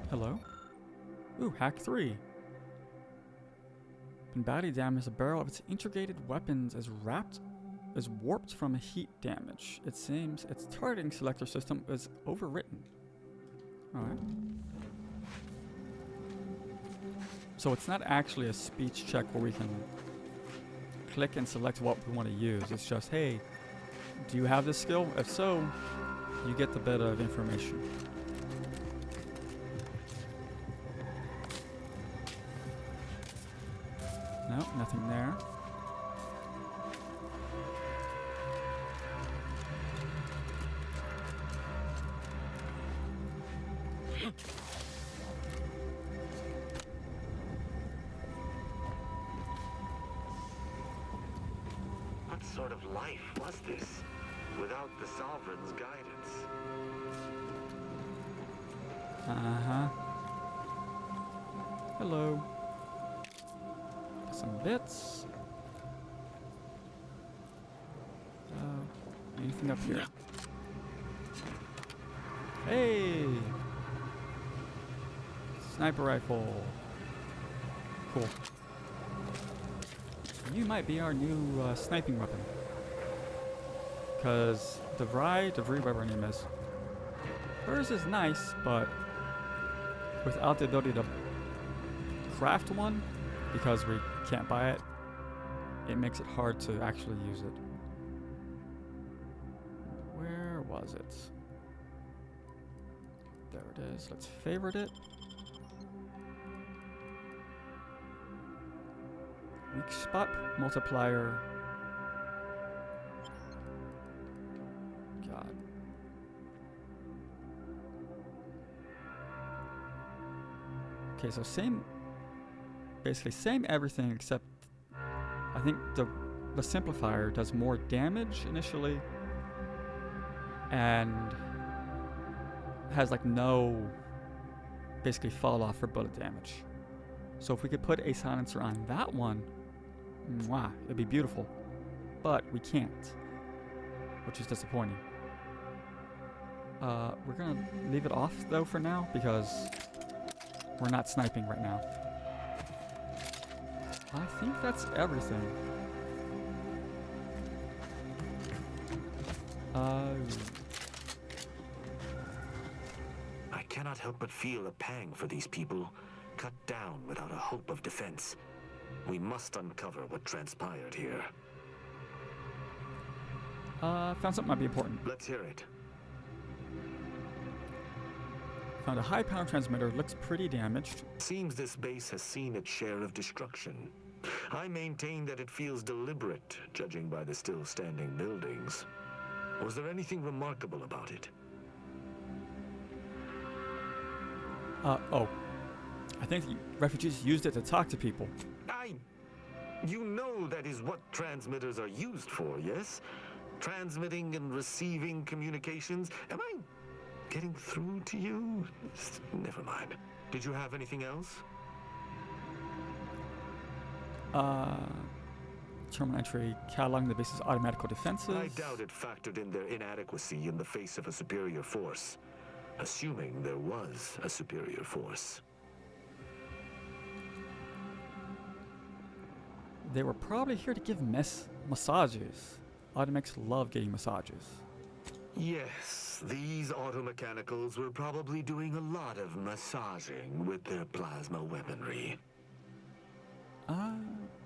Hello? Ooh, hack 3. When badly damaged, the barrel of its integrated weapons is warped from heat damage. It seems its targeting selector system is overwritten. Alright. So it's not actually a speech check where we can click and select what we want to use. It's just, hey, do you have this skill? If so, you get the bit of information. No, nothing there. What sort of life was this without the Sovereign's guidance? Uh-huh. Hello. Some bits. Anything up here? Hey! Sniper rifle. Cool. You might be our new sniping weapon. Because DeVry, whatever her name is, hers is nice, but without the ability to craft one, because we can't buy it, it makes it hard to actually use it. Where was it? There it is. Let's favorite it. Weak spot multiplier. God. Okay, so basically same everything except I think the simplifier does more damage initially and has like no basically fall off for bullet damage. So if we could put a silencer on that one, mwah, it'd be beautiful. But we can't, which is disappointing. We're gonna leave it off though for now because we're not sniping right now. I think that's everything. I cannot help but feel a pang for these people, cut down without a hope of defense. We must uncover what transpired here. Found something might be important. Let's hear it. Found a high power transmitter, looks pretty damaged. Seems this base has seen its share of destruction. I maintain that it feels deliberate, judging by the still standing buildings. Was there anything remarkable about it? Oh. I think the refugees used it to talk to people. You know that is what transmitters are used for, yes? Transmitting and receiving communications. Am I getting through to you? Never mind. Did you have anything else? Terminal entry, cataloging the base's automatic defenses. I doubt it factored in their inadequacy in the face of a superior force. Assuming there was a superior force. They were probably here to give massages. Automechs love getting massages. Yes, these automechanicals were probably doing a lot of massaging with their plasma weaponry.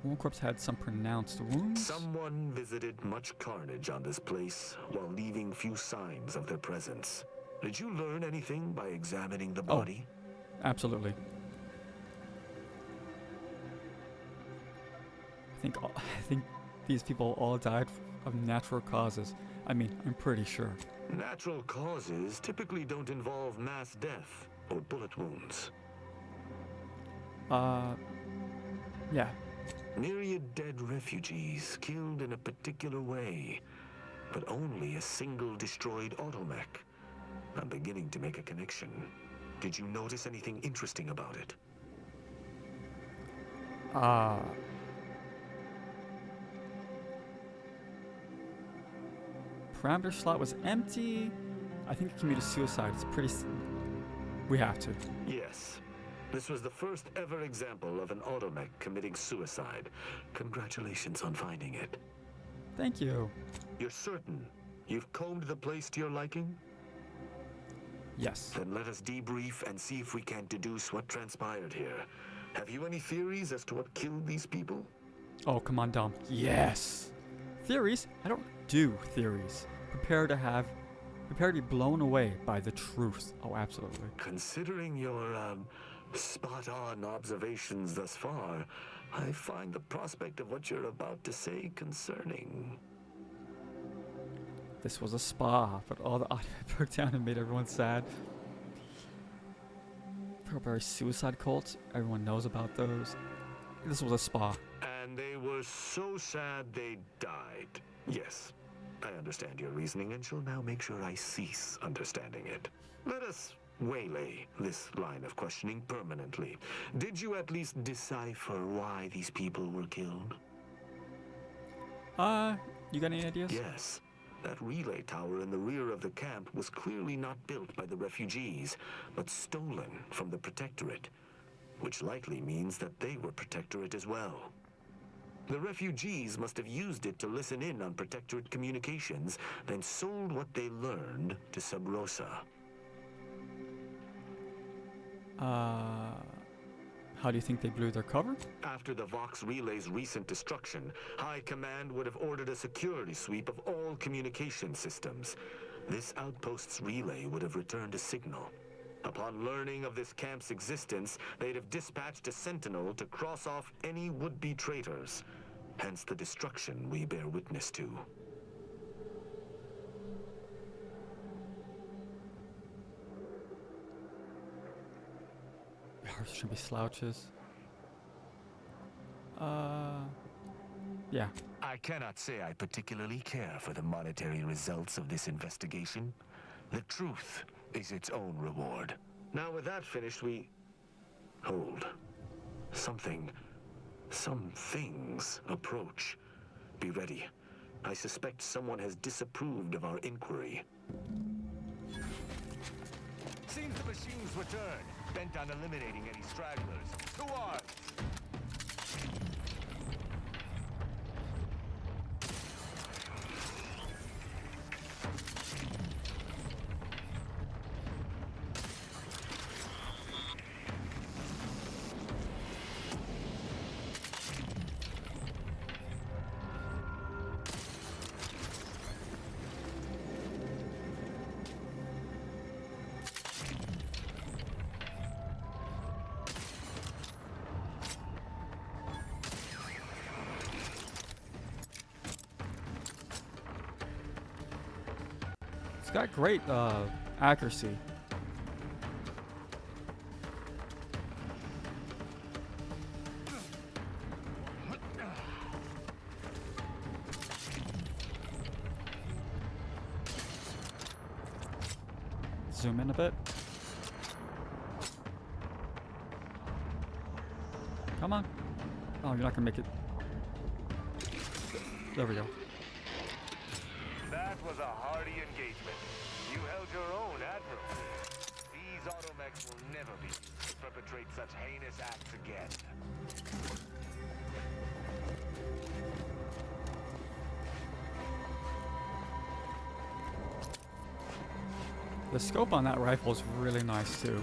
One corpse had some pronounced wounds. Someone visited much carnage on this place while leaving few signs of their presence. Did you learn anything by examining the body? Oh, absolutely. I think these people all died of natural causes. I mean, I'm pretty sure. Natural causes typically don't involve mass death or bullet wounds. Yeah. Myriad dead refugees killed in a particular way. but only a single destroyed automech. I'm beginning to make a connection. Did you notice anything interesting about it? Parameter slot was empty. I think it committed suicide. It's pretty... We have to. Yes. This was the first ever example of an automech committing suicide. Congratulations on finding it. Thank you. You're certain you've combed the place to your liking? Yes. Then let us debrief and see if we can deduce what transpired here. Have you any theories as to what killed these people? Oh, come on, Dom. Yes. Theories? I don't do theories. Prepare to be blown away by the truth. Oh, absolutely. Considering your, spot-on observations thus far, I find the prospect of what you're about to say concerning. This was a spa, but all the audio broke down and made everyone sad. Very suicide cults. Everyone knows about those. This was a spa. And they were so sad they died. Yes, I understand your reasoning and shall now make sure I cease understanding it. Let us waylay this line of questioning permanently. Did you at least decipher why these people were killed? You got any ideas? Yes. That relay tower in the rear of the camp was clearly not built by the refugees, but stolen from the Protectorate, which likely means that they were Protectorate as well. The refugees must have used it to listen in on Protectorate communications, then sold what they learned to Sub Rosa. How do you think they blew their cover? After the Vox Relay's recent destruction, High Command would have ordered a security sweep of all communication systems. This outpost's relay would have returned a signal. Upon learning of this camp's existence, they'd have dispatched a sentinel to cross off any would-be traitors. Hence the destruction we bear witness to. Ours shouldn't be slouches. Yeah. I cannot say I particularly care for the monetary results of this investigation. The truth is its own reward. Now with that finished, we... Hold. Some things approach. Be ready. I suspect someone has disapproved of our inquiry. Seems the machines returned, bent on eliminating any stragglers. To arms! It's got great accuracy. Zoom in a bit. Come on. Oh, you're not gonna make it. There we go. That was a hearty engagement. You held your own admirably. These automechs will never be used to perpetrate such heinous acts again. The scope on that rifle is really nice too.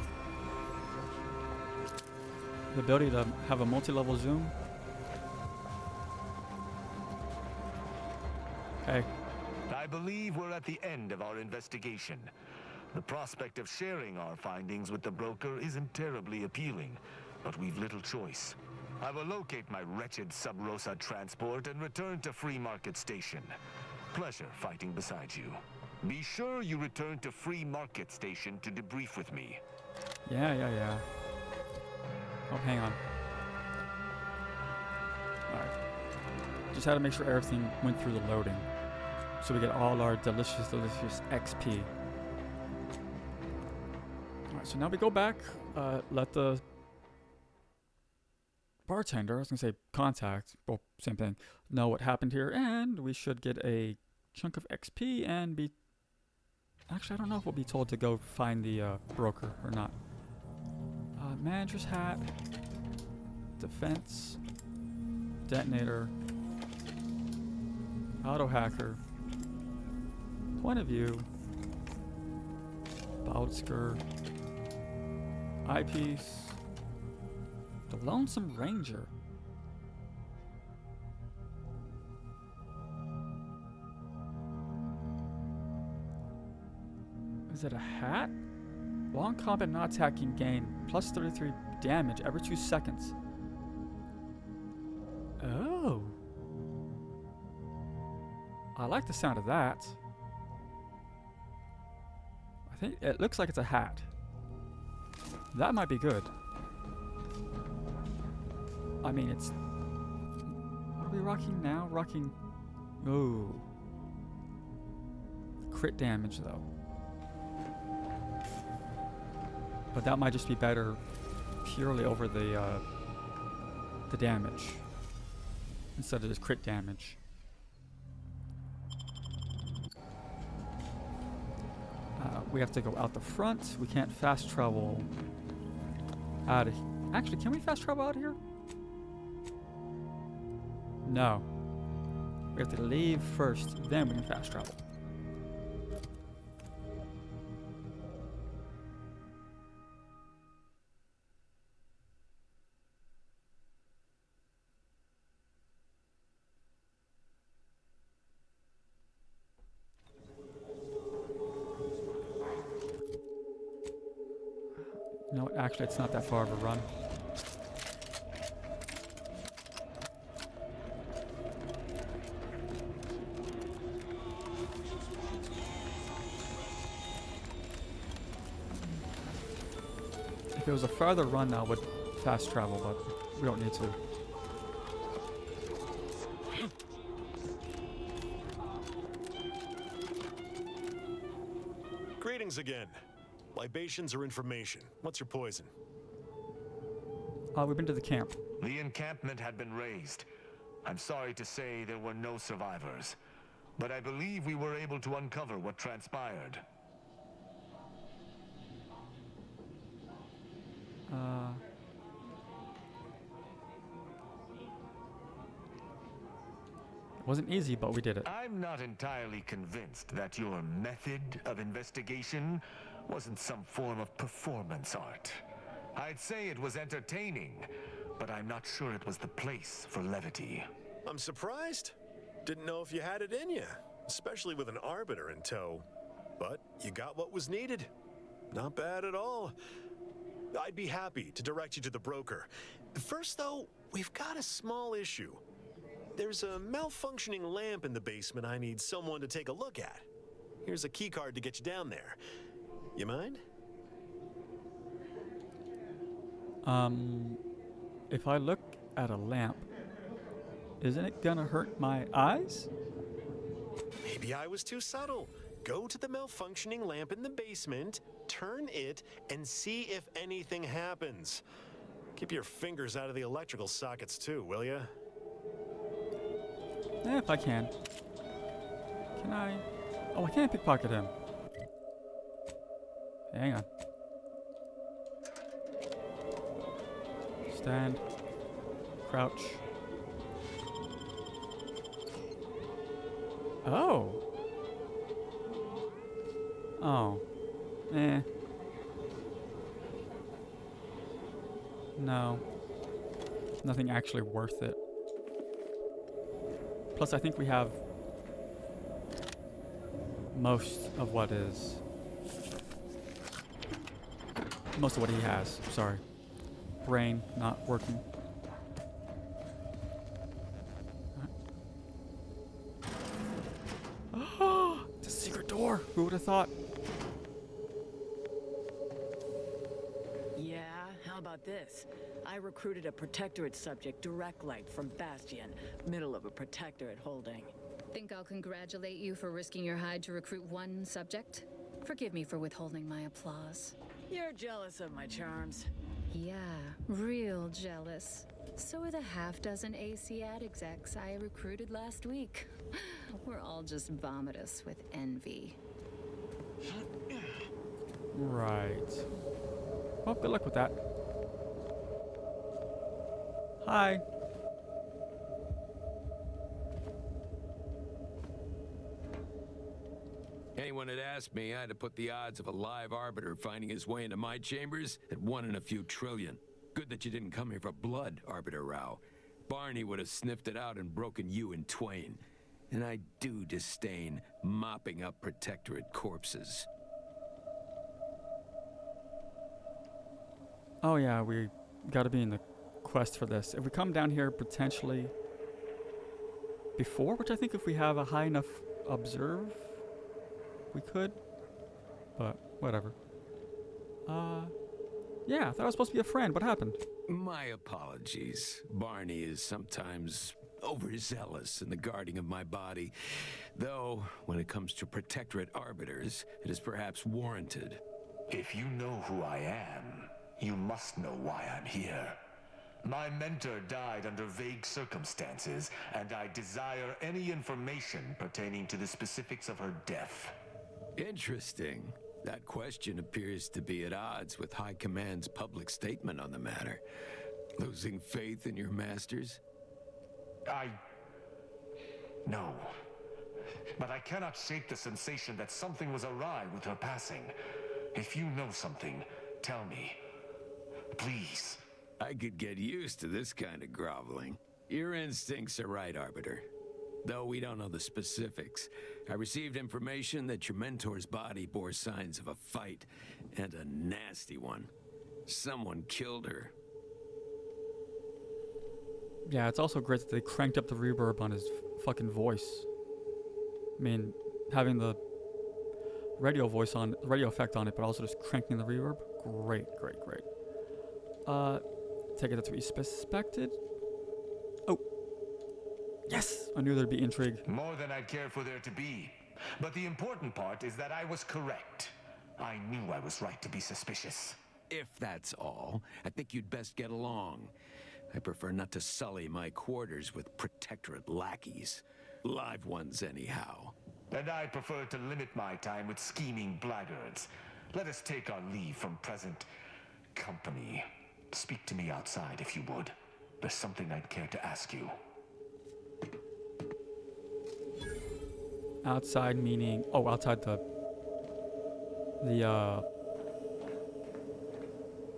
The ability to have a multi-level zoom. Hey. I believe we're at the end of our investigation. The prospect of sharing our findings with the broker isn't terribly appealing, but we've little choice. I will locate my wretched Sub Rosa transport and return to Free Market Station. Pleasure fighting beside you. Be sure you return to Free Market Station to debrief with me. Yeah. Oh, hang on. Alright. Just had to make sure everything went through the loading. so we get all our delicious XP. Alright, so now we go back, let the bartender, I was gonna say contact, well, same thing, know what happened here, and we should get a chunk of XP and be... Actually, I don't know if we'll be told to go find the broker or not. Manager's hat, defense, detonator, auto hacker, point of view, Bautsker, eyepiece, the Lonesome Ranger. Is it a hat? Long combat not attacking gain plus 33 damage every 2 seconds. Oh. I like the sound of that. I think it looks like it's a hat. That might be good. I mean, it's... What are we rocking now? Rocking... Ooh. Crit damage, though. But that might just be better purely over the damage. Instead of just crit damage. We have to go out the front. We can't fast travel out of... Actually, can we fast travel out of here? No. We have to leave first, then we can fast travel. No, actually, it's not that far of a run. If it was a farther run, I would fast travel, but we don't need to. Greetings again. Libations or information? What's your poison? We've been to the camp. The encampment had been razed. I'm sorry to say there were no survivors, but I believe we were able to uncover what transpired. It wasn't easy, but we did it. I'm not entirely convinced that your method of investigation wasn't some form of performance art. I'd say it was entertaining, but I'm not sure it was the place for levity. I'm surprised. Didn't know if you had it in you, especially with an Arbiter in tow. But you got what was needed. Not bad at all. I'd be happy to direct you to the broker. First, though, we've got a small issue. There's a malfunctioning lamp in the basement I need someone to take a look at. Here's a key card to get you down there. You mind? If I look at a lamp, isn't it gonna hurt my eyes? Maybe I was too subtle. Go to the malfunctioning lamp in the basement, turn it, and see if anything happens. Keep your fingers out of the electrical sockets too, will ya? Yeah, if I can. Can I? Oh, I can't pickpocket him. Hang on. Stand. Crouch. Oh. Oh. Eh. No. Nothing actually worth it. Plus, I think we have most of what is... Most of what he has. Sorry. Brain not working. Oh, it's a secret door. Who would have thought? Yeah, how about this? I recruited a Protectorate subject, Direct Light, from Bastion, middle of a Protectorate holding. Think I'll congratulate you for risking your hide to recruit one subject? Forgive me for withholding my applause. You're jealous of my charms. Yeah, real jealous. So are the half-dozen AC-ad execs I recruited last week. We're all just vomitous with envy. Right. Well, good luck with that. Hi. Anyone had asked me, I'd have put the odds of a live Arbiter finding his way into my chambers at 1 in a few trillion. Good that you didn't come here for blood, Arbiter Rao. Barney would have sniffed it out and broken you in twain. And I do disdain mopping up Protectorate corpses. Oh yeah, we gotta be in the quest for this. If we come down here potentially before, which I think if we have a high enough observe, we could, but whatever. Yeah, I thought I was supposed to be a friend. What happened? My apologies. Barney is sometimes overzealous in the guarding of my body. Though, when it comes to Protectorate Arbiters, it is perhaps warranted. If you know who I am, you must know why I'm here. My mentor died under vague circumstances, and I desire any information pertaining to the specifics of her death. Interesting. That question appears to be at odds with High Command's public statement on the matter. Losing faith in your masters? No. But I cannot shake the sensation that something was awry with her passing. If you know something, tell me. Please. I could get used to this kind of groveling. Your instincts are right, Arbiter. Though we don't know the specifics, I received information that your mentor's body bore signs of a fight, and a nasty one. Someone killed her. Yeah, it's also great that they cranked up the reverb on his fucking voice. I mean, having the radio voice on, the radio effect on it, but also just cranking the reverb. Great, great, great. Take it that's what you suspected. Oh. Yes! I knew there'd be intrigue. More than I'd care for there to be. But the important part is that I was correct. I knew I was right to be suspicious. If that's all, I think you'd best get along. I prefer not to sully my quarters with Protectorate lackeys. Live ones, anyhow. And I prefer to limit my time with scheming blackguards. Let us take our leave from present company. Speak to me outside, if you would. There's something I'd care to ask you. Outside meaning... Oh, outside the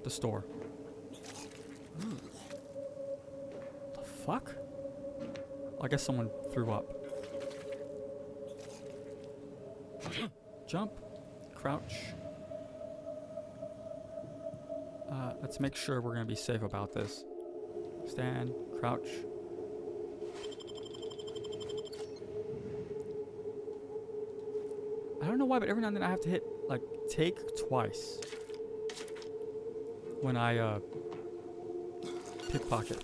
store. The fuck? I guess someone threw up. Jump. Crouch. Let's make sure we're gonna be safe about this. Stand. Crouch. I don't know why, but every now and then I have to hit, like, take twice. When I, pickpocket.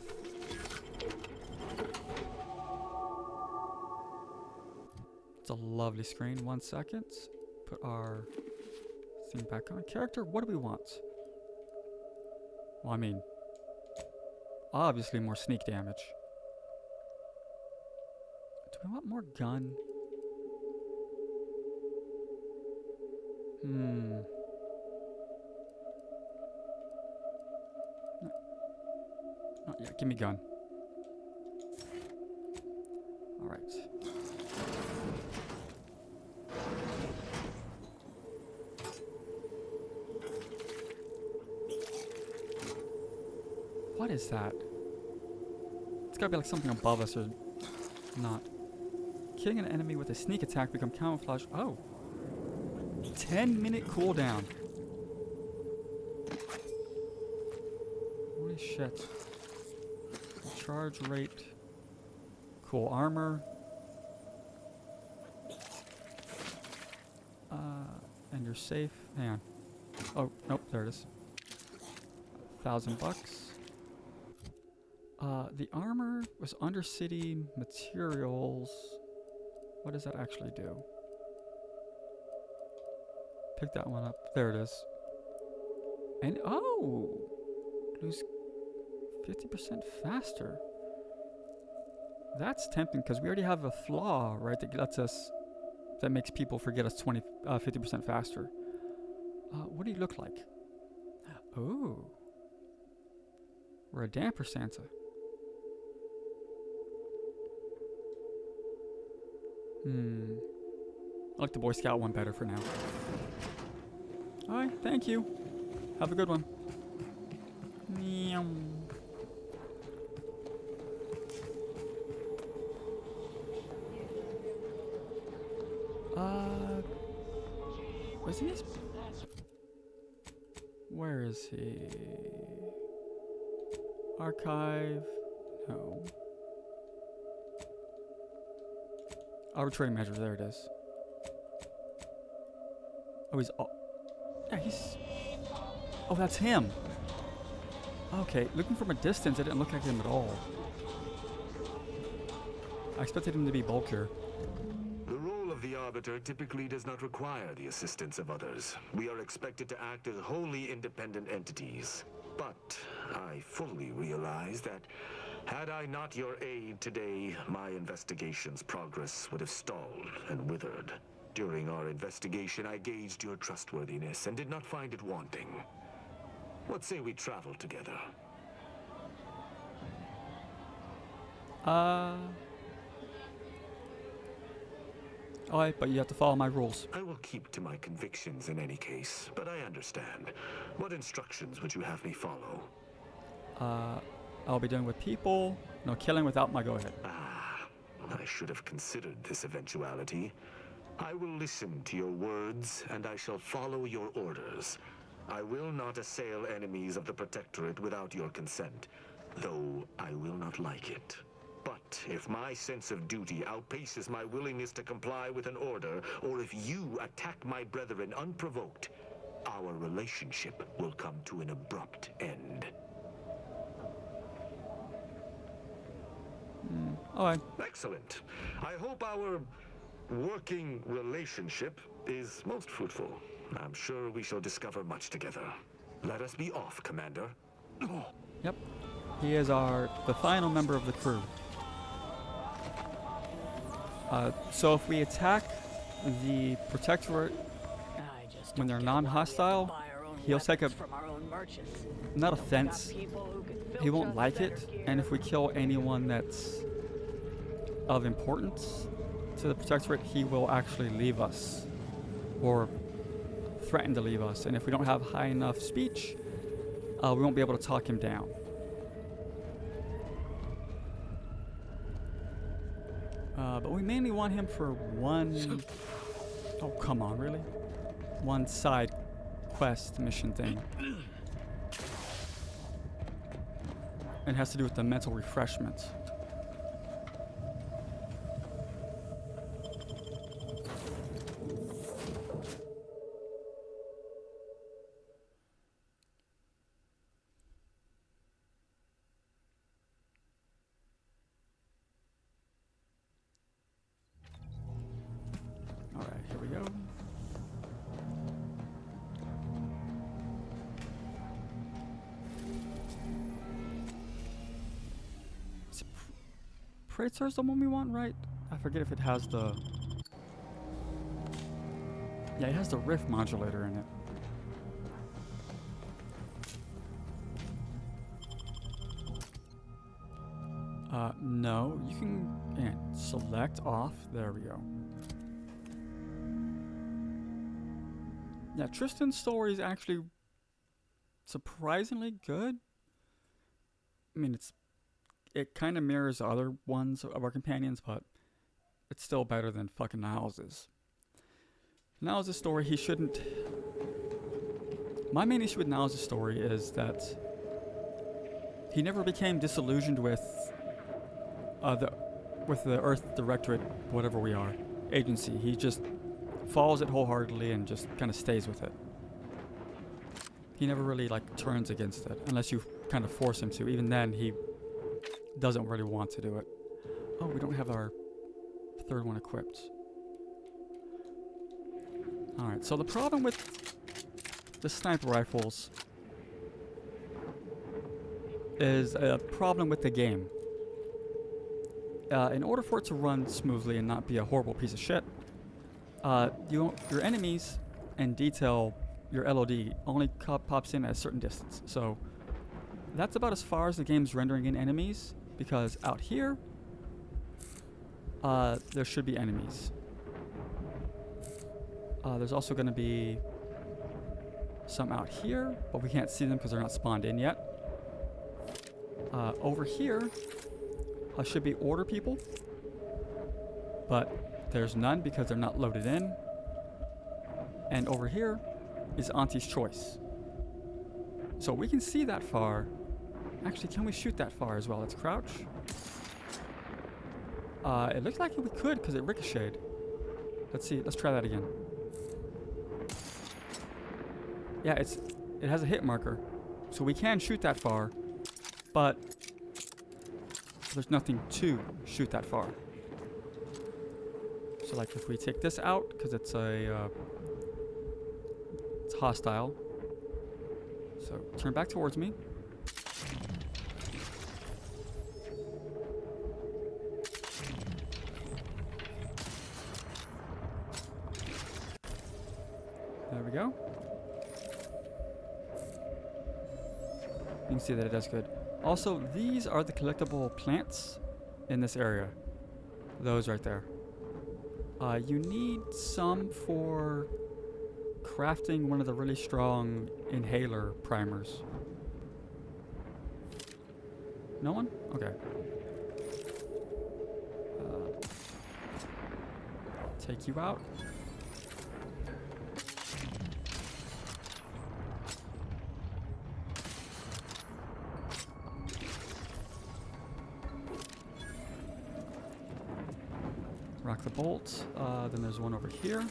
It's a lovely screen. 1 second. Put our thing back on. Character, what do we want? Well, I mean, obviously more sneak damage. Do we want more gun? No. Not yet. Give me gun. All right. What is that? It's gotta be like something above us or not. Killing an enemy with a sneak attack become camouflage. Oh. 10-minute cooldown. Holy shit. Charge rate. Cool armor. And you're safe. Hang on. Oh, nope, there it is. $1,000. The armor was Undercity materials. What does that actually do? Pick that one up. There it is. And oh, lose 50% faster. That's tempting because we already have a flaw, right? That lets us, that makes people forget us 50% faster. What do you look like? Ooh, we're a damper Santa. I like the Boy Scout one better for now. Alright, thank you. Have a good one. Meow. Wasn't this? Where is he? Archive? No. Arbitrary measure, there it is. Oh, he's all... Yeah, he's... Oh, that's him! Okay, looking from a distance, it didn't look like him at all. I expected him to be bulkier. The role of the Arbiter typically does not require the assistance of others. We are expected to act as wholly independent entities. But I fully realize that had I not your aid today, my investigation's progress would have stalled and withered. During our investigation, I gauged your trustworthiness and did not find it wanting. What say we travel together? Alright, but you have to follow my rules. I will keep to my convictions in any case, but I understand. What instructions would you have me follow? I'll be dealing with people. No killing without my go-ahead. I should have considered this eventuality. I will listen to your words, and I shall follow your orders. I will not assail enemies of the Protectorate without your consent, though I will not like it. But if my sense of duty outpaces my willingness to comply with an order, or if you attack my brethren unprovoked, our relationship will come to an abrupt end. Alright. Excellent. I hope our working relationship is most fruitful. I'm sure we shall discover much together. Let us be off, Commander. Yep. He is the final member of the crew. So if we attack the Protectorate when they're non-hostile, he'll take a, not offense, he won't like it, and if we kill anyone that's of importance to the Protectorate, he will actually leave us, or threaten to leave us, and if we don't have high enough speech, we won't be able to talk him down. But we mainly want him for one... Oh, come on, really? One side quest mission thing. It has to do with the mental refreshment. Praetor's the one we want, right? I forget if it has the... Yeah, it has the riff modulator in it. No, you can select off. There we go. Yeah, Tristan's story is actually surprisingly good. I mean, it kind of mirrors other ones of our companions, but it's still better than fucking Niles's. Niles's story, he shouldn't... My main issue with Niles's story is that he never became disillusioned with the Earth Directorate, whatever we are, agency. He just follows it wholeheartedly and just kind of stays with it. He never really like turns against it, unless you kind of force him to. Even then, he doesn't really want to do it. Oh, we don't have our third one equipped. Alright, so the problem with the sniper rifles is a problem with the game. In order for it to run smoothly and not be a horrible piece of shit, your enemies and detail, your LOD, only pops in at a certain distance. So that's about as far as the game's rendering in enemies, because out here, there should be enemies. There's also going to be some out here, but we can't see them because they're not spawned in yet. Over here should be order people, but there's none because they're not loaded in. And over here is Auntie's Choice. So we can see that far. Actually, can we shoot that far as well? Let's crouch. It looks like we could because it ricocheted. Let's see. Let's try that again. Yeah, it has a hit marker, so we can shoot that far, but there's nothing to shoot that far. So like if we take this out, because it's hostile. So turn back towards me. There we go. You can see that it does good. Also, these are the collectible plants in this area. Those right there. You need some for crafting one of the really strong inhaler primers. No one? Okay. Take you out. Rock the bolt. Then there's one over here.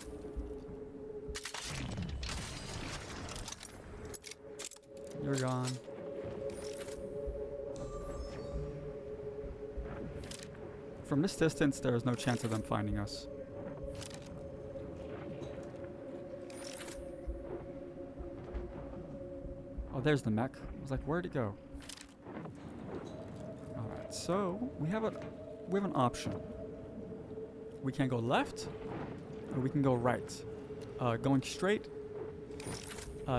You're gone. From this distance, there is no chance of them finding us. Oh, there's the mech. I was like, where'd it go? Alright, so we have an option. We can go left, or we can go right. Going straight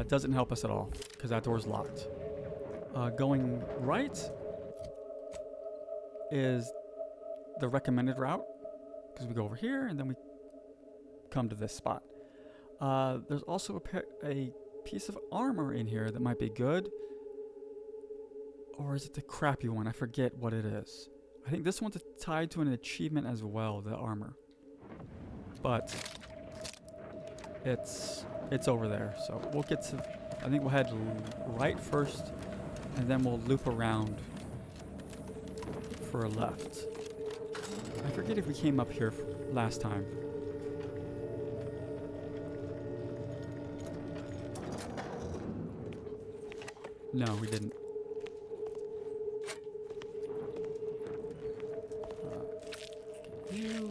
doesn't help us at all, because that door's locked. Going right is the recommended route, because we go over here, and then we come to this spot. There's also a piece of armor in here that might be good. Or is it the crappy one? I forget what it is. I think this one's tied to an achievement as well, the armor. But it's over there. So we'll get to, I think we'll head right first, and then we'll loop around for a left. I forget if we came up here last time. No, we didn't.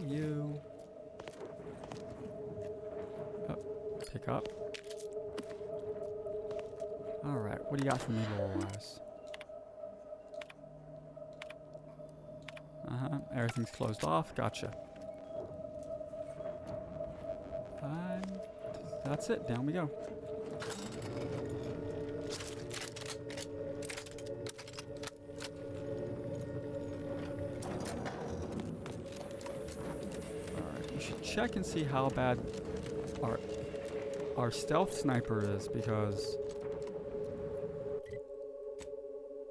You. Oh, pick up. Alright, what do you got for me, lore-wise? Everything's closed off. Gotcha. And that's it. Down we go. Check and see how bad our stealth sniper is, because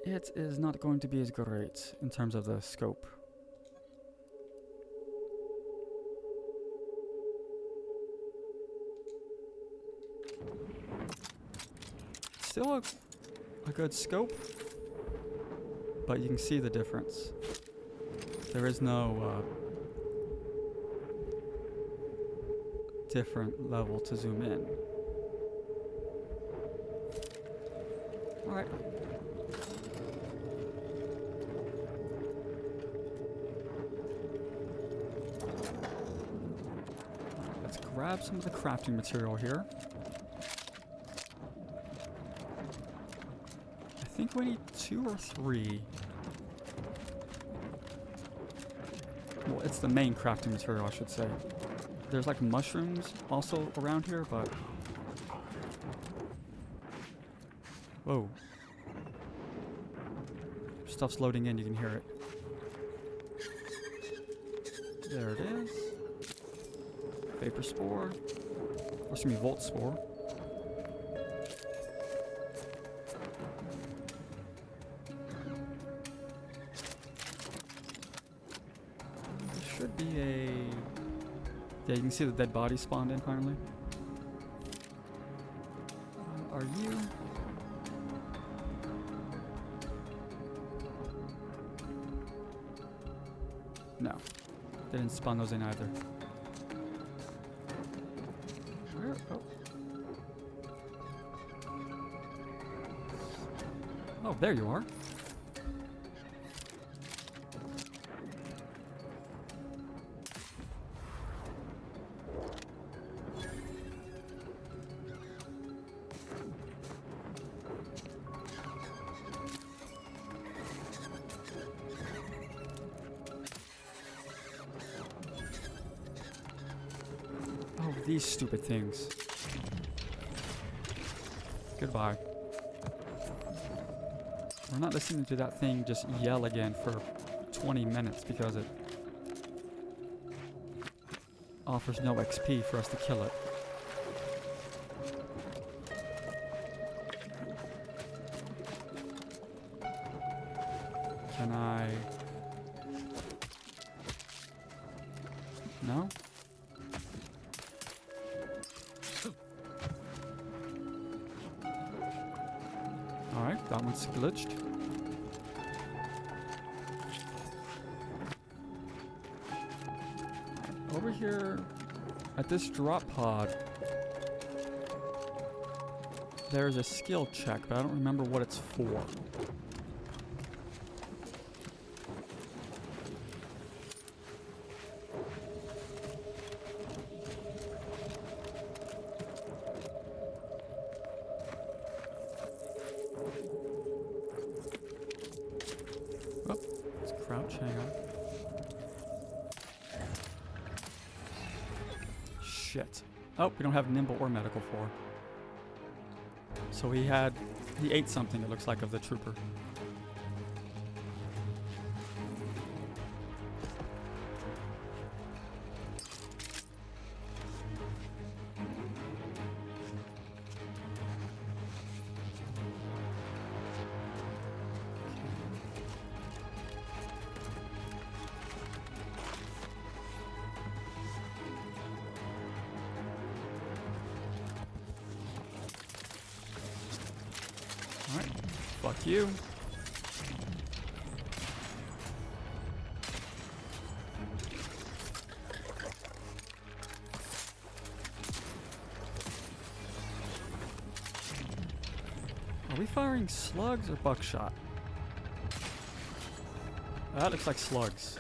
it is not going to be as great in terms of the scope. Still a good scope, but you can see the difference. There is no different level to zoom in. Alright. grab some of the crafting material here. I think we need 2 or 3. Well, it's the main crafting material, I should say. There's like mushrooms also around here, but... Whoa. Stuff's loading in, you can hear it. There it is. Vapor spore. Or excuse me, volt spore. There should be a... Yeah, you can see the dead body spawned in finally. Are you... No. They didn't spawn those in either. Where? Oh. Oh, there you are. These stupid things. Goodbye. We're not listening to that thing just yell again for 20 minutes because it offers no XP for us to kill it. Can I... No? Alright, that one's glitched. Over here at this drop pod, there's a skill check, but I don't remember what it's for. Oh, let's crouch, hang on. Shit. Oh, we don't have nimble or medical for. So he ate something, it looks like, of the trooper. Alright, fuck you. Are we firing slugs or buckshot? That looks like slugs.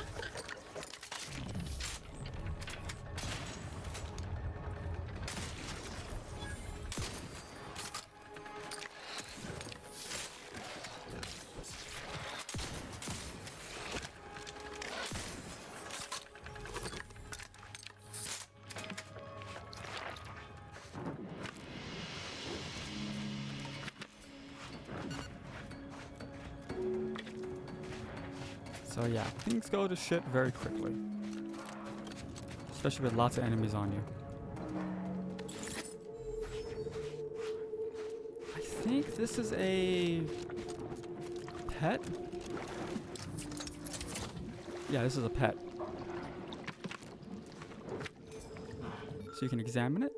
So yeah, things go to shit very quickly. Especially with lots of enemies on you. I think this is a pet? Yeah, this is a pet. So you can examine it.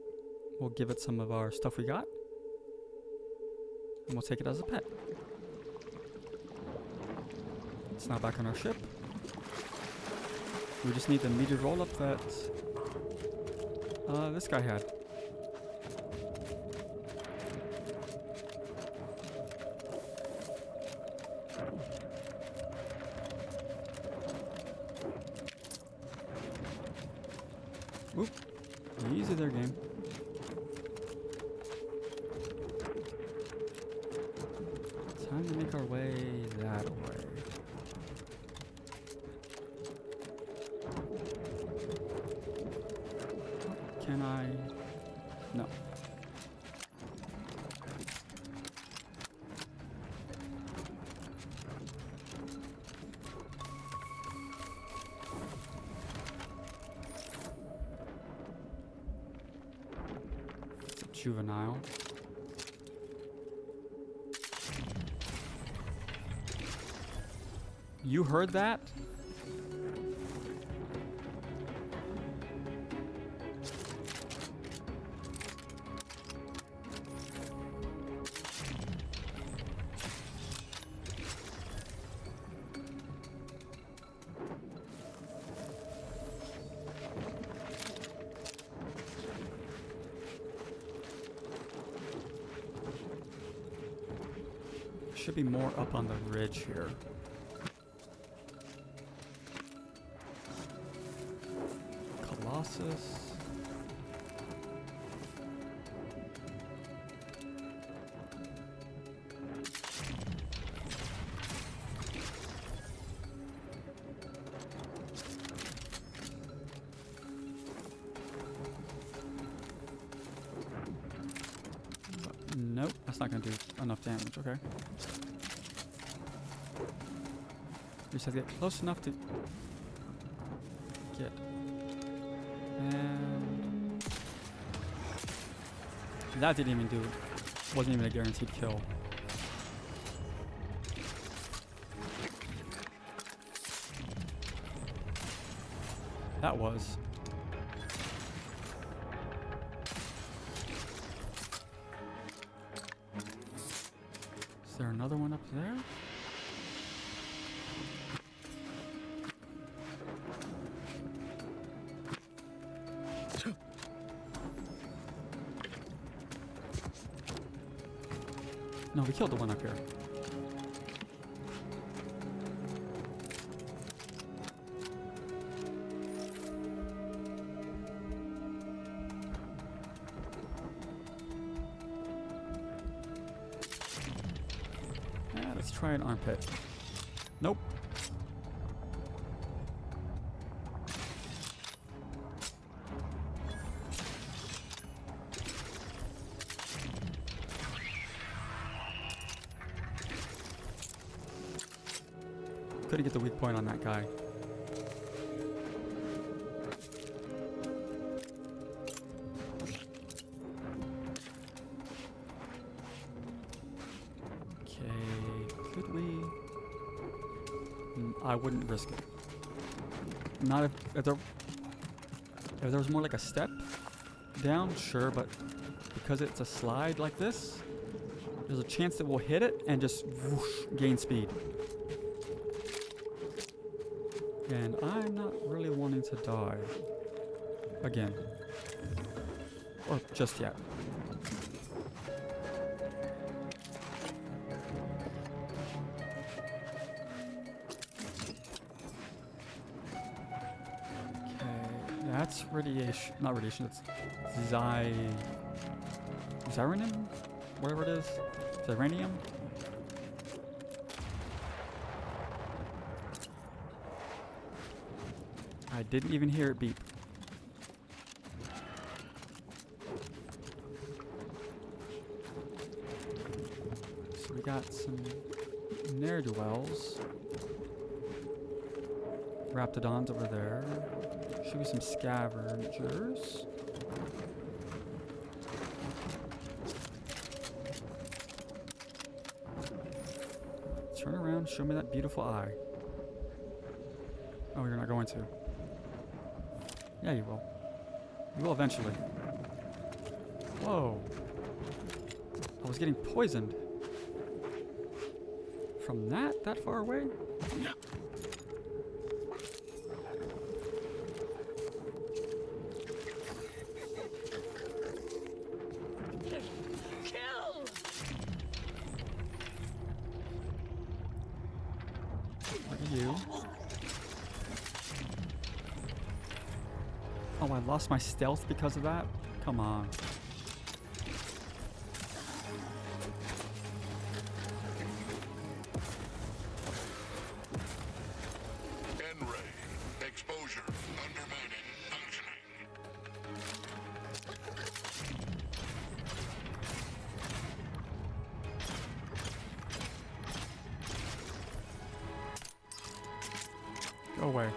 We'll give it some of our stuff we got. And we'll take it as a pet. It's now back on our ship. We just need the meteor roll-up that this guy had. Oop. Easy there, game. Time to make our way that way. Can I? No. It's a juvenile. You heard that? Should be more up on the ridge here. Colossus. Nope, that's not gonna do enough damage, okay. We just have to get close enough to get. And that didn't even do, wasn't even a guaranteed kill. That was. Is there another one up there? No, we killed the one up here. Yeah, let's try an armpit. Nope. Couldn't get the weak point on that guy. Okay, could we? I wouldn't risk it. Not if there was more like a step down, sure, but because it's a slide like this, there's a chance that we'll hit it and just whoosh, gain speed. And I'm not really wanting to die again. Or just yet. Okay, that's radiation, not radiation, it's Xyranium? Whatever it is. Xyranium? I didn't even hear it beep. So we got some ne'er-do-wells. Raptidons over there. Should be some scavengers. Turn around, show me that beautiful eye. Oh, you're not going to. Yeah, you will. You will eventually. Whoa. I was getting poisoned. From that far away? Kill! Look at you. Oh, I lost my stealth because of that? Come on. Go away.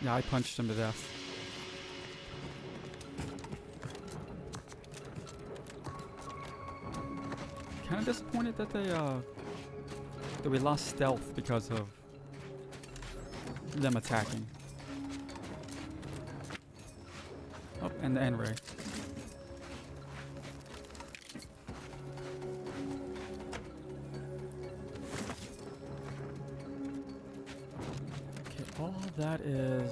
Yeah, I punched him to death. Kind of disappointed that that we lost stealth because of them attacking. Oh, and the N-ray. Okay, all that is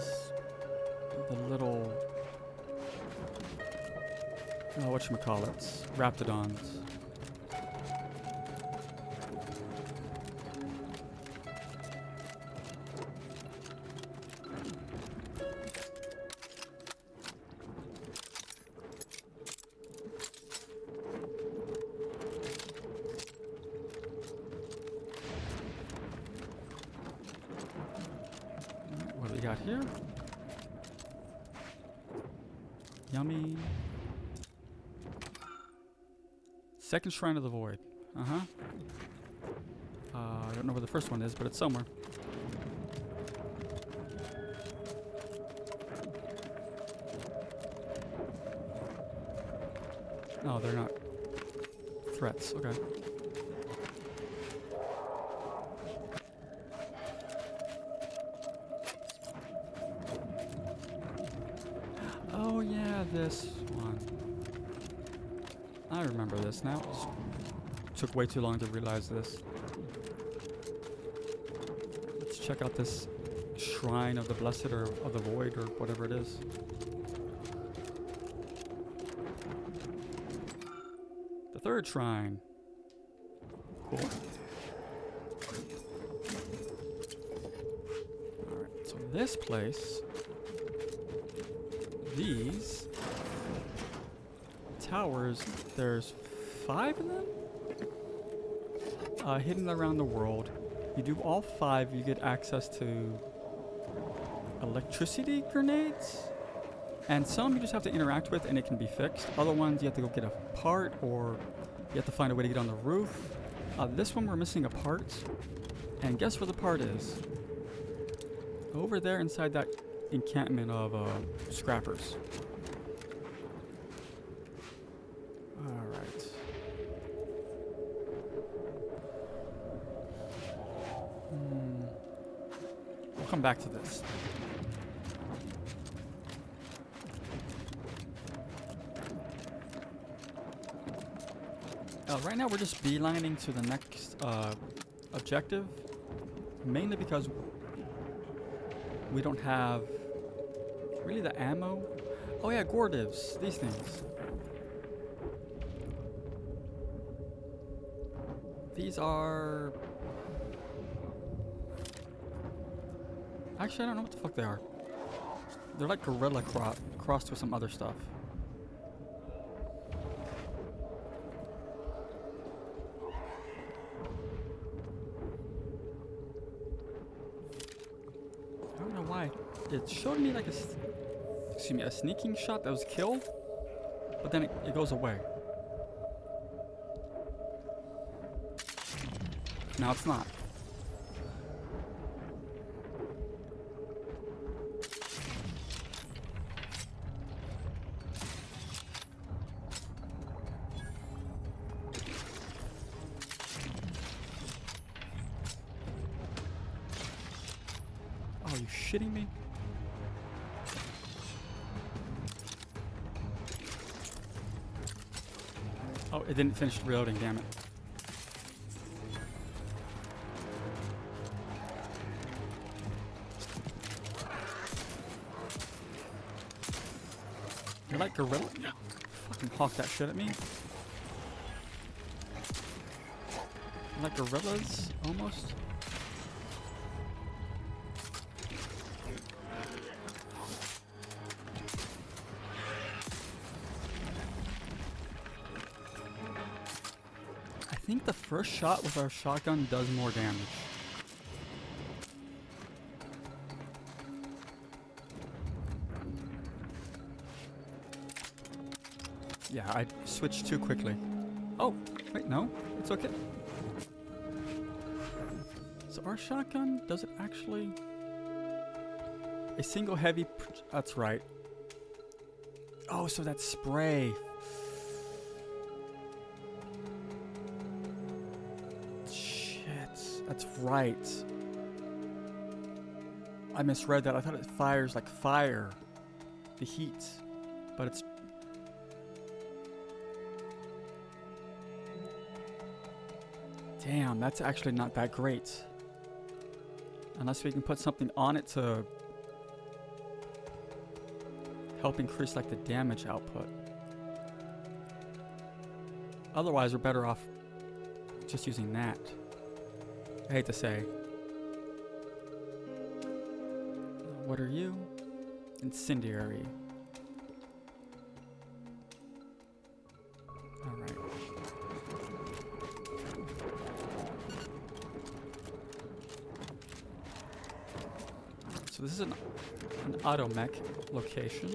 the little whatchamacallits, Raptidons. What do we got here? Yummy. Second Shrine of the Void. Uh-huh. I don't know where the first one is, but it's somewhere. No, they're not threats. Okay. Oh yeah, this one. I remember this now. It took way too long to realize this. Let's check out this Shrine of the Blessed or of the Void or whatever it is. The third shrine. Cool. Alright, so this place, these towers, there's 5 of them hidden around the world. You do all 5, you get access to electricity grenades, and some you just have to interact with and it can be fixed. Other ones you have to go get a part, or you have to find a way to get on the roof. This one we're missing a part, and guess where the part is? Over there inside that encampment of scrappers. Alright. We'll come back to this. Right now we're just beelining to the next objective, mainly because we don't have really the ammo. Oh yeah, Gordivs, these things. These are... Actually, I don't know what the fuck they are. They're like gorilla crossed with some other stuff. I don't know why. It showed me like a sneaking shot that was kill, but then it goes away. Now it's not. Oh, are you shitting me? Oh, it didn't finish reloading, damn it. You're like gorilla? Fucking hawk that shit at me. You're like gorillas, almost. think the first shot with our shotgun does more damage. Yeah, I switched too quickly. Oh, wait, no, it's okay. So our shotgun, does it actually... A single heavy... That's right. Oh, so that spray. Shit, that's right. I misread that. I thought it fires like fire. The heat. But it's... Damn, that's actually not that great. Unless we can put something on it to help increase like the damage output. Otherwise, we're better off just using that. I hate to say. What are you? Incendiary. Alright. So this is an auto mech location.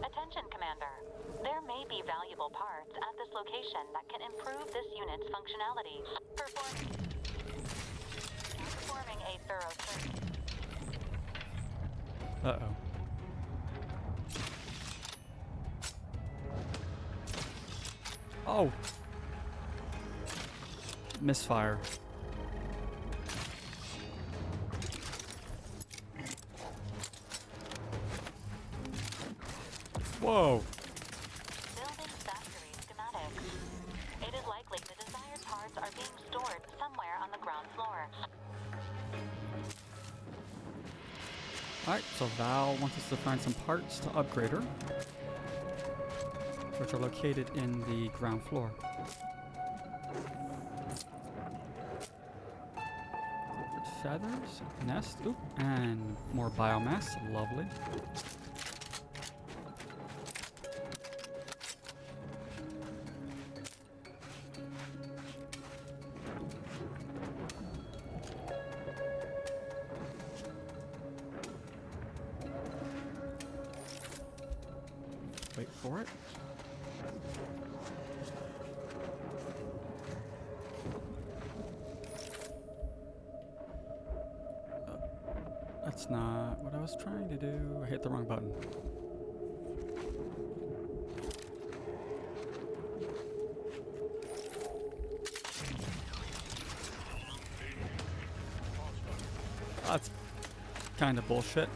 Attention, Commander. There may be valuable parts at this location that can improve this unit's functionality. Performing a thorough search. Uh-oh. Oh! Misfire. Whoa! Building factory schematics. It is likely the desired parts are being stored somewhere on the ground floor. Alright, so Val wants us to find some parts to upgrade her, which are located in the ground floor. Feathers, nest, oop, and more biomass, lovely. Wait for it. That's not what I was trying to do. I hit the wrong button. That's kind of bullshit.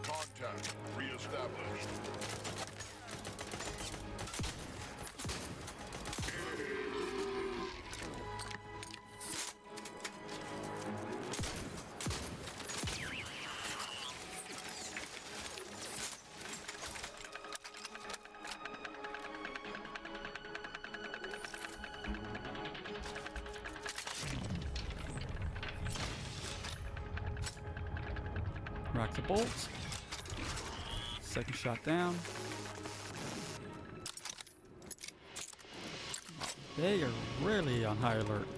Contact reestablished. Rack the bolts. Second shot down. They are really on high alert.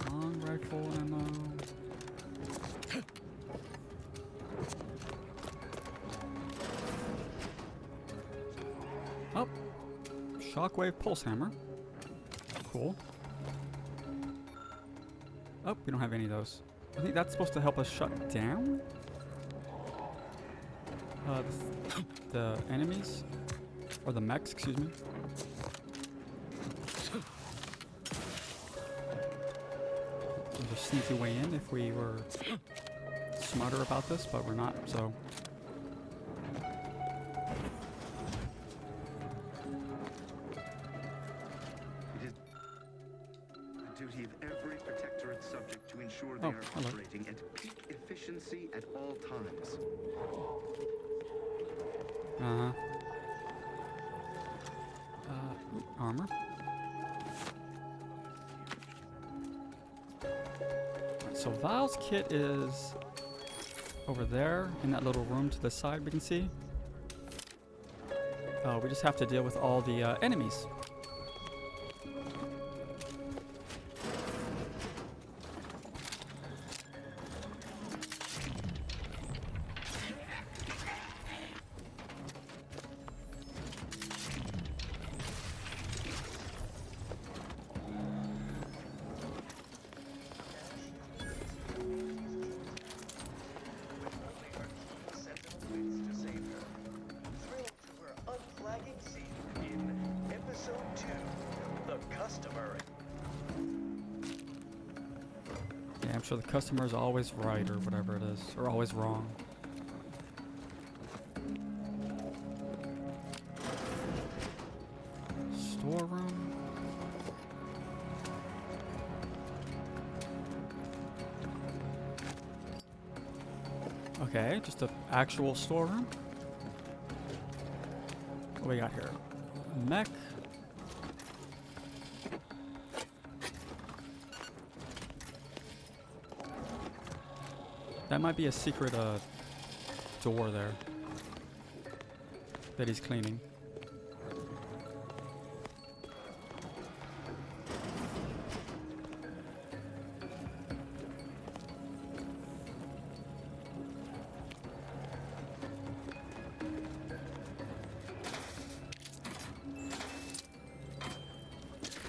Long rifle ammo. Oh, shockwave pulse hammer. Cool. Oh, we don't have any of those. I think that's supposed to help us shut down the enemies, or the mechs, excuse me. There's a sneaky way in if we were smarter about this, but we're not, so. the duty of every Protectorate subject to ensure they are operating at peak efficiency at all times. Armor. So Val's kit is over there in that little room to the side we can see. We just have to deal with all the enemies. Yeah, I'm sure the customer's always right or whatever it is, or always wrong. Storeroom. Okay, just an actual storeroom. What do we got here? A mech. That might be a secret door there that he's cleaning.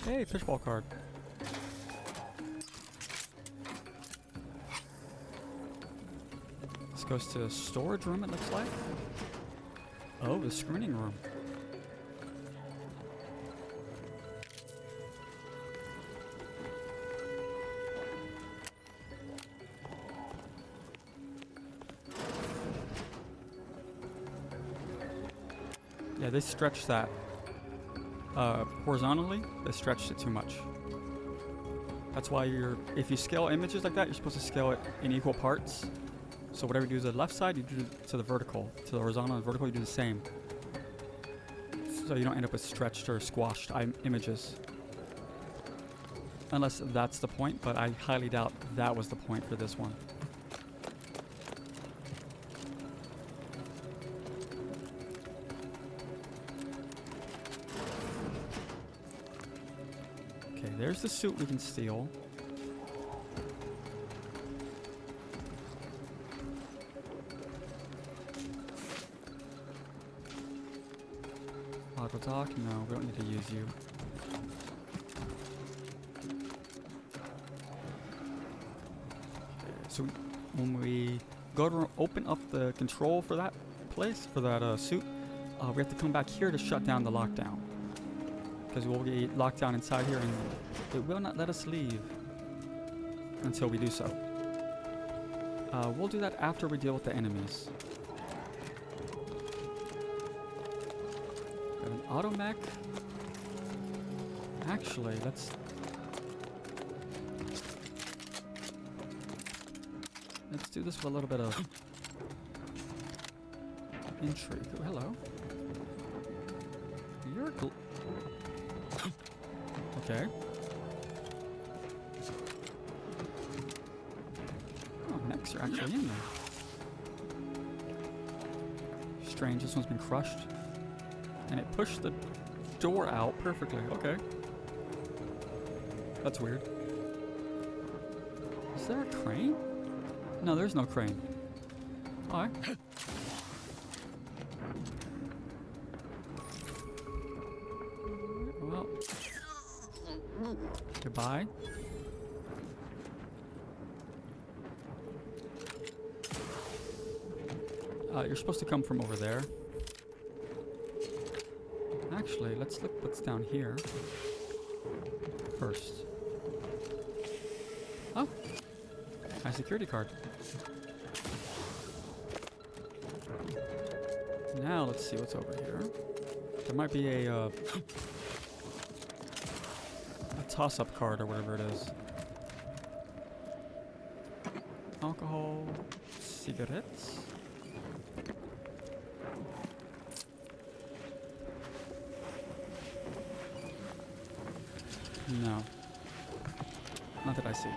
Hey, fishbowl card. This goes to the storage room, it looks like. Oh, the screening room. Yeah, they stretched that. Horizontally, they stretched it too much. That's why if you scale images like that, you're supposed to scale it in equal parts. So whatever you do to the left side, you do to the vertical. To the horizontal and vertical, you do the same. So you don't end up with stretched or squashed images. Unless that's the point, but I highly doubt that was the point for this one. Okay, there's the suit we can steal. Auto talk? No, we don't need to use you. Okay, so when we go to open up the control for that place, for that suit, we have to come back here to shut down the lockdown. Because we'll get locked down inside here and it will not let us leave until we do so. We'll do that after we deal with the enemies. Got an auto mech. Actually, let's do this with a little bit of intrigue. Oh, hello. You're okay. Oh, mechs are actually in there. Strange, this one's been crushed. And it pushed the door out perfectly. Okay. That's weird. Is there a crane? No, there's no crane. Alright. Well. Goodbye. You're supposed to come from over there. Actually, let's look what's down here first. Oh, my security card. Now let's see what's over here. There might be a toss-up card or whatever it is. Alcohol, cigarettes. No. Not that I see.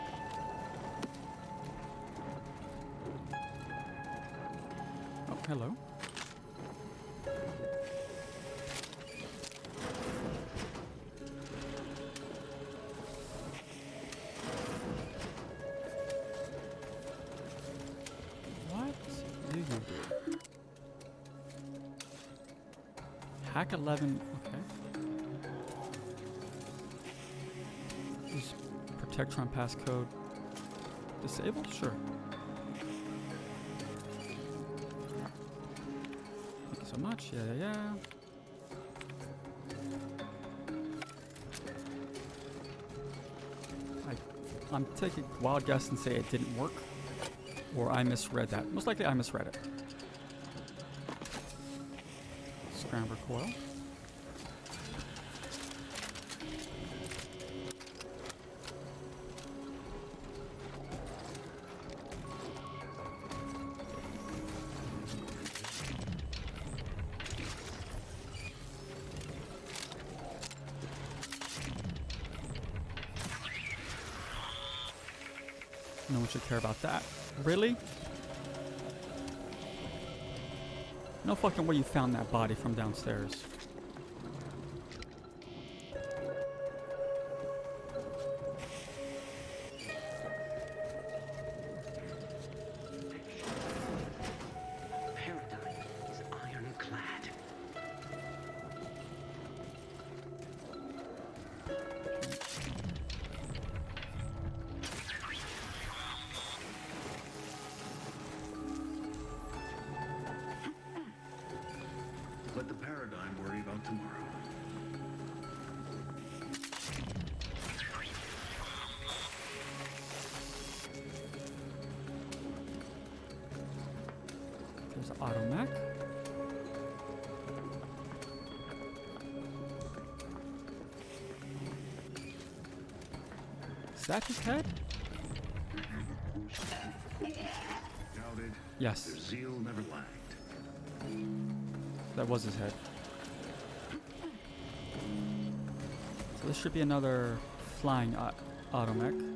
Oh, hello. What do you do? Hack 11, okay. Use Protectron passcode. Disable? Sure. Thank you so much. Yeah. I'm taking a wild guess and say it didn't work. Or I misread that. Most likely I misread it. Scrambler coil. No one should care about that. Really? No fucking way you found that body from downstairs. Paradigm is ironclad. Let the paradigm worry about tomorrow. There's Automech. Is that his head? Doubted. Yes. Their zeal never lagged. That was his head. So this should be another flying Automech.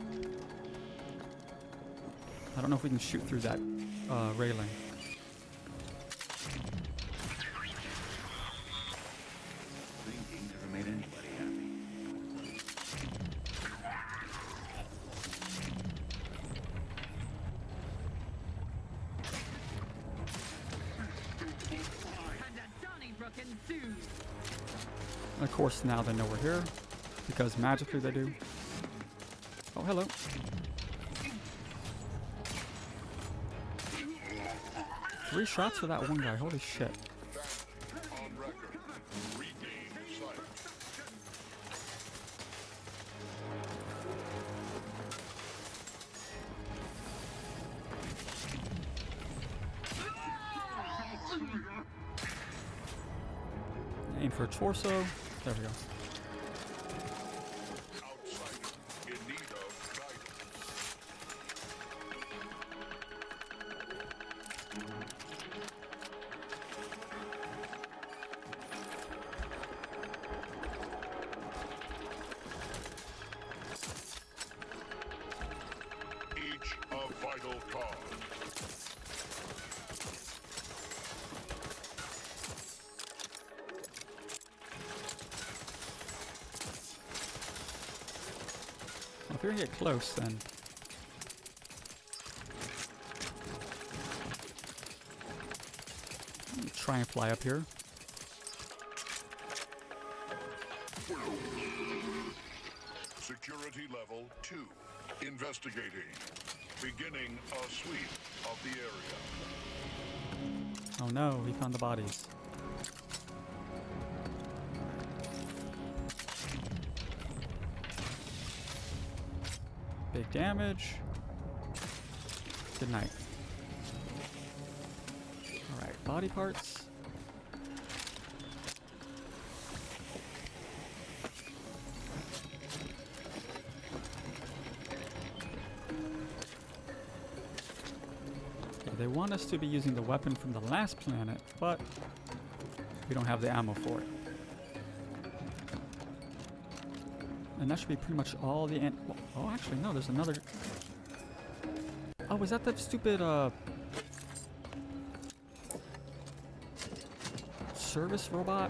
I don't know if we can shoot through that railing. Thinking never made anybody happy. And of course now they know we're here, because magically they do. Oh, hello. Three shots for that one guy, holy shit. On record. Regain sight. Aim for a torso. There we go. Outsider in need of guidance. Each a vital card. Well, if you're gonna get close, then try and fly up here. Security level 2. Investigating. Beginning a sweep of the area. Oh no, we found the bodies. Big damage. Good night. Alright, body parts. they want us to be using the weapon from the last planet, but we don't have the ammo for it. And that should be pretty much all the oh, actually, no, there's another... Oh, was that the stupid, service robot?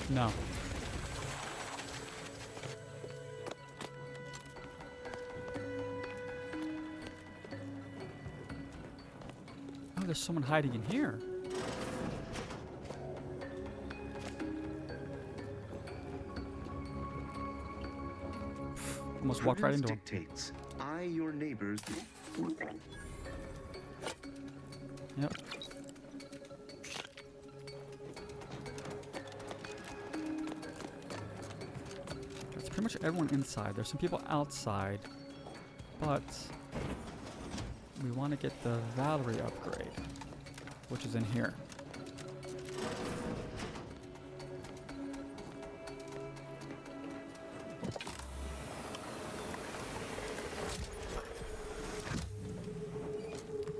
No. Oh, there's someone hiding in here. Almost walked right into him. Dictates. I, your neighbors. Yep. That's pretty much everyone inside. There's some people outside, but we want to get the Valerie upgrade, which is in here.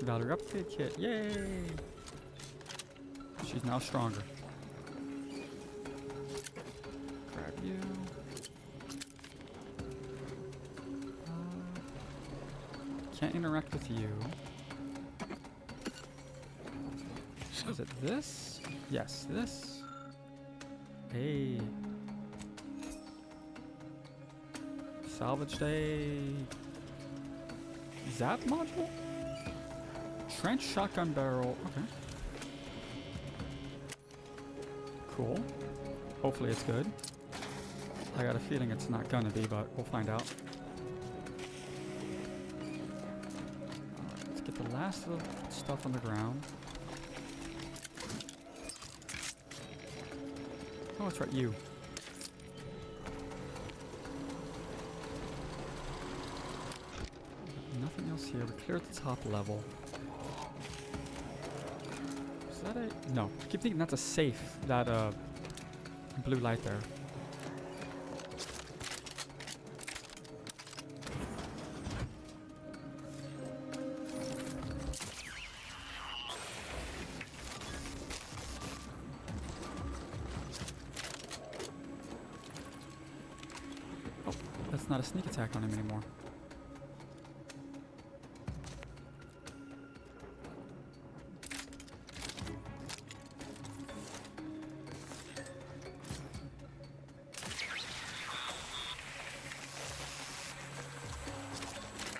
Valerie upgrade kit, yay! She's now stronger. Grab you. Can't interact with you. Is it this? Yes, this. Hey. Salvage day. Zap module? Trench shotgun barrel. Okay. Cool. Hopefully it's good. I got a feeling it's not gonna be, but we'll find out. Alright, let's get the last of the stuff on the ground. Oh, that's right, you. Nothing else here. We cleared the top level. Is that a... No. I keep thinking that's a safe. That, blue light there. Oh, that's not a sneak attack on him anymore.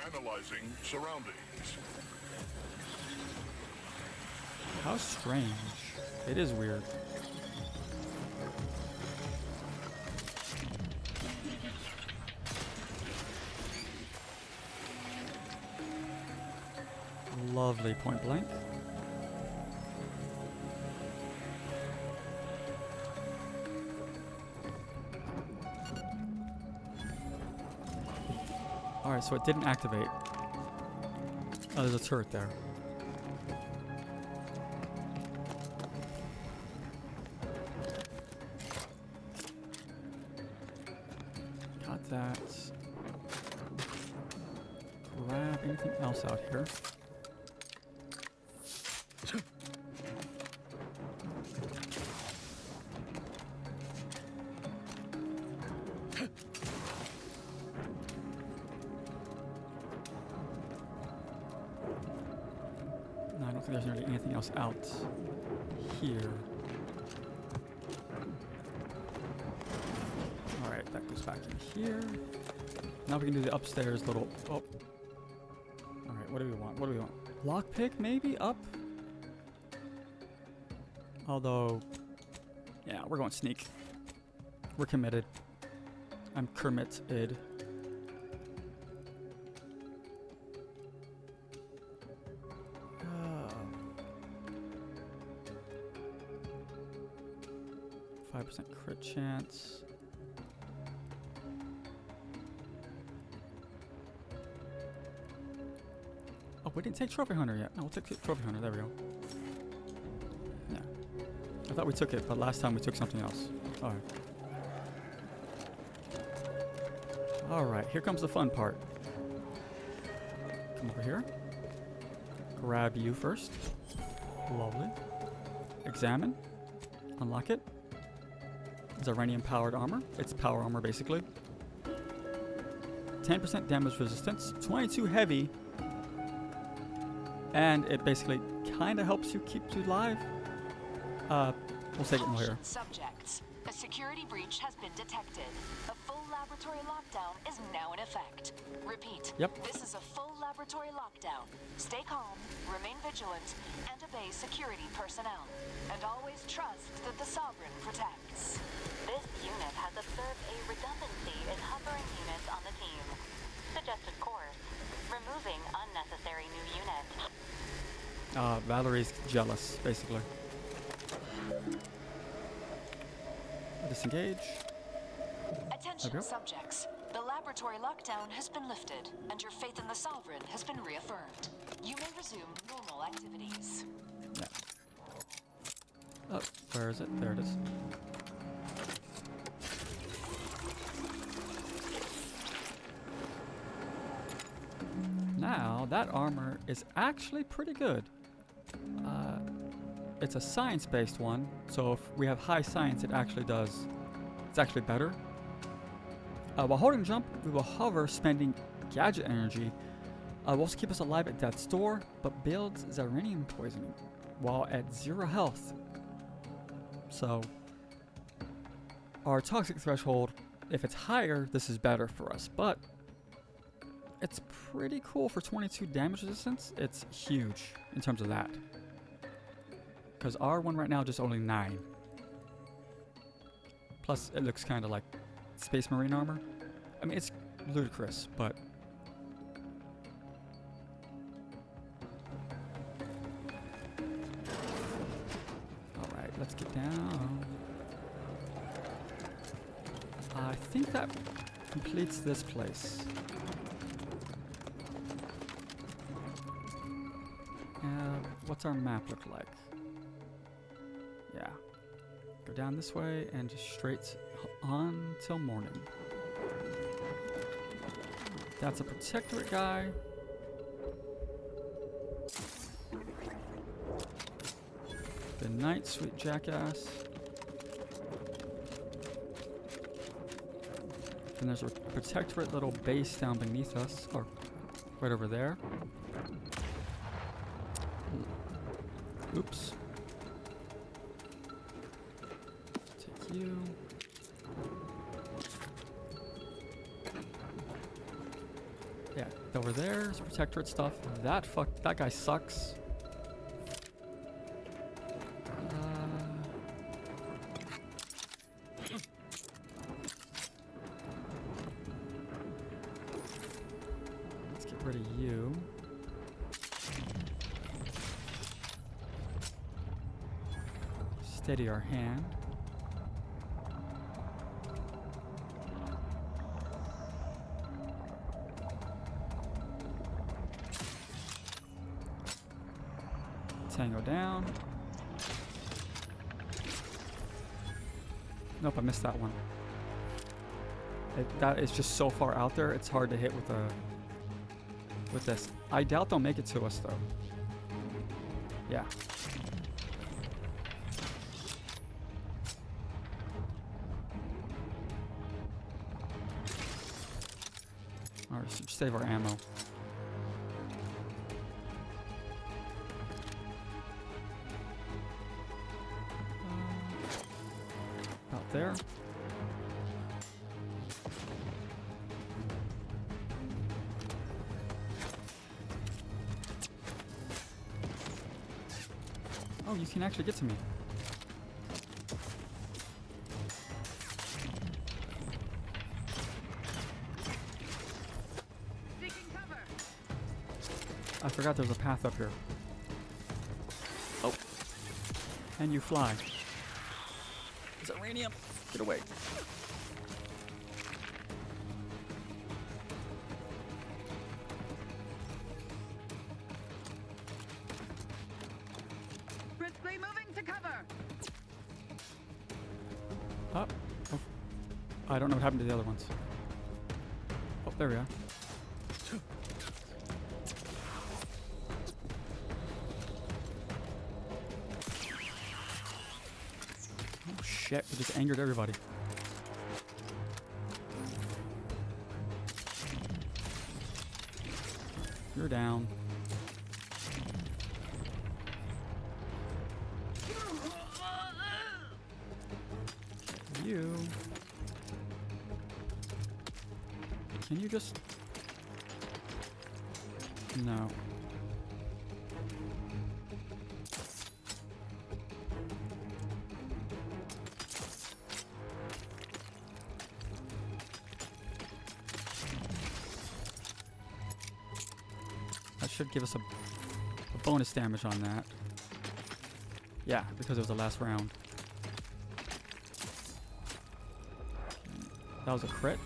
Analyzing surroundings. How strange. It is weird. Lovely point blank. Alright, so it didn't activate. Oh, there's a turret there. Got that. Grab anything else out here. No, I don't think there's nearly anything else out here. Alright, that goes back in here. Now we can do the upstairs little... Oh. Alright, what do we want? What do we want? Lockpick, maybe? Up? Although... Yeah, we're going sneak. We're committed. I'm committed. 5% crit chance. Oh, we didn't take Trophy Hunter yet. No, we'll take Trophy Hunter. There we go. Yeah. I thought we took it, but last time we took something else. Alright. Alright, here comes the fun part. Come over here. Grab you first. Lovely. Examine. Unlock it. Ziranium-powered armor. It's power armor, basically. 10% damage resistance. 22 heavy. And it basically kind of helps you keep you alive. We'll take it in here. Subjects, a security breach has been detected. A full laboratory lockdown is now in effect. Repeat. Yep. This is a full laboratory lockdown. Stay calm, remain vigilant, and obey security personnel. And always trust that the Sovereign protects. This unit has observed a redundancy in hovering units on the team. Suggested course: removing unnecessary new units. Valerie's jealous, basically. Disengage. Attention, subjects. The laboratory lockdown has been lifted, and your faith in the Sovereign has been reaffirmed. You may resume normal activities. Yeah. Oh, where is it? There it is. Now, that armor is actually pretty good. It's a science-based one, so if we have high science, it's actually better. While holding jump, we will hover, spending gadget energy. Will also keep us alive at death's door, but builds Ziranium poisoning while at 0 health. So, our toxic threshold, if it's higher, this is better for us, but it's pretty cool for 22 damage resistance. It's huge in terms of that. Because our one right now just only 9. Plus, it looks kind of like Space Marine armor. I mean, it's ludicrous, but... Alright, let's get down. I think that completes this place. What's our map look like? Yeah. Go down this way and just straight on till morning. That's a protectorate guy. Good night, sweet jackass. Then there's a protectorate little base down beneath us, or right over there. Oops. Take you. Yeah, over there's protectorate stuff. That guy sucks. Let's get rid of you. Steady our hand. Tango down. Nope, I missed that one. That is just so far out there, it's hard to hit with this. I doubt they'll make it to us though. Yeah. Alright, so save our ammo. About there. Oh, you can actually get to me. I forgot there's a path up here. Oh. And you fly. Ziranium, get away. Briskly moving to cover. Oh. Oh. I don't know what happened to the other ones. Oh, there we are. Oh shit, we just angered everybody. You're down. You. Can you just... No. That should give us a bonus damage on that. Yeah, because it was the last round. That was a crit.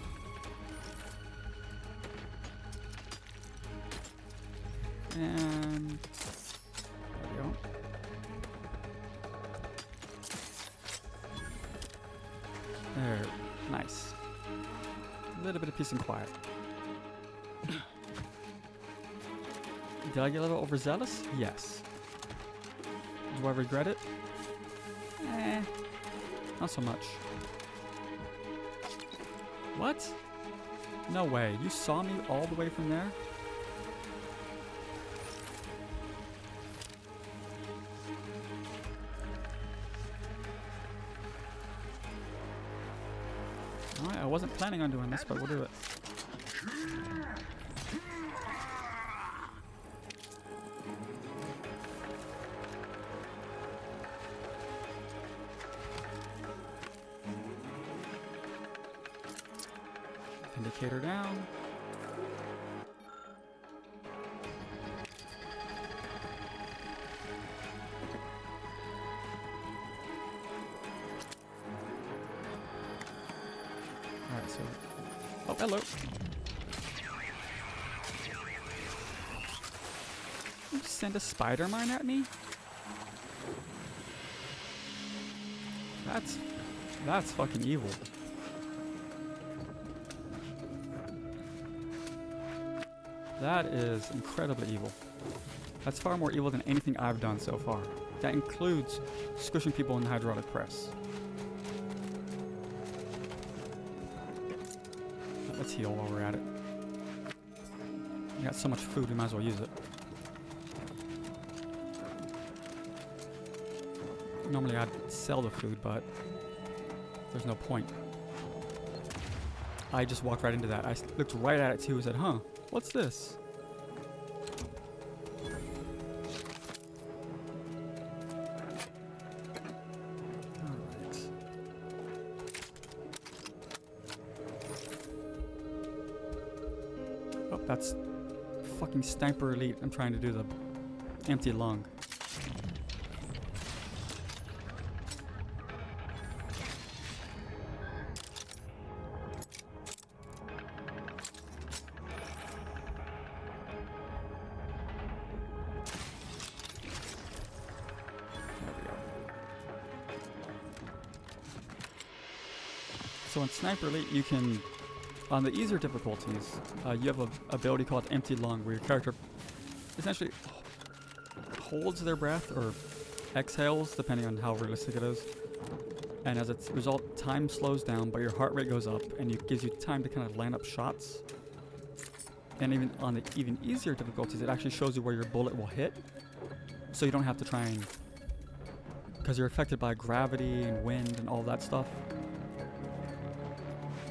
And there we go. There, nice. A little bit of peace and quiet. Did I get a little overzealous? Yes. Do I regret it? Not so much. What? No way. You saw me all the way from there? Alright, I wasn't planning on doing this, but we'll do it. Indicator down. Alright, so... Oh, hello. You send a spider mine at me? That's fucking evil. That is incredibly evil. That's far more evil than anything I've done so far. That includes squishing people in the hydraulic press. Let's heal while we're at it. We got so much food, we might as well use it. Normally I'd sell the food, but there's no point. I just walked right into that. I looked right at it too and said, huh, what's this? Alright. Oh, that's fucking Sniper Elite. I'm trying to do the empty lung. So in Sniper Elite, you can, on the easier difficulties, you have an ability called Empty Lung, where your character essentially holds their breath or exhales, depending on how realistic it is. And as a result, time slows down, but your heart rate goes up, and it gives you time to kind of line up shots. And even on the even easier difficulties, it actually shows you where your bullet will hit, so you don't have to try and, because you're affected by gravity and wind and all that stuff.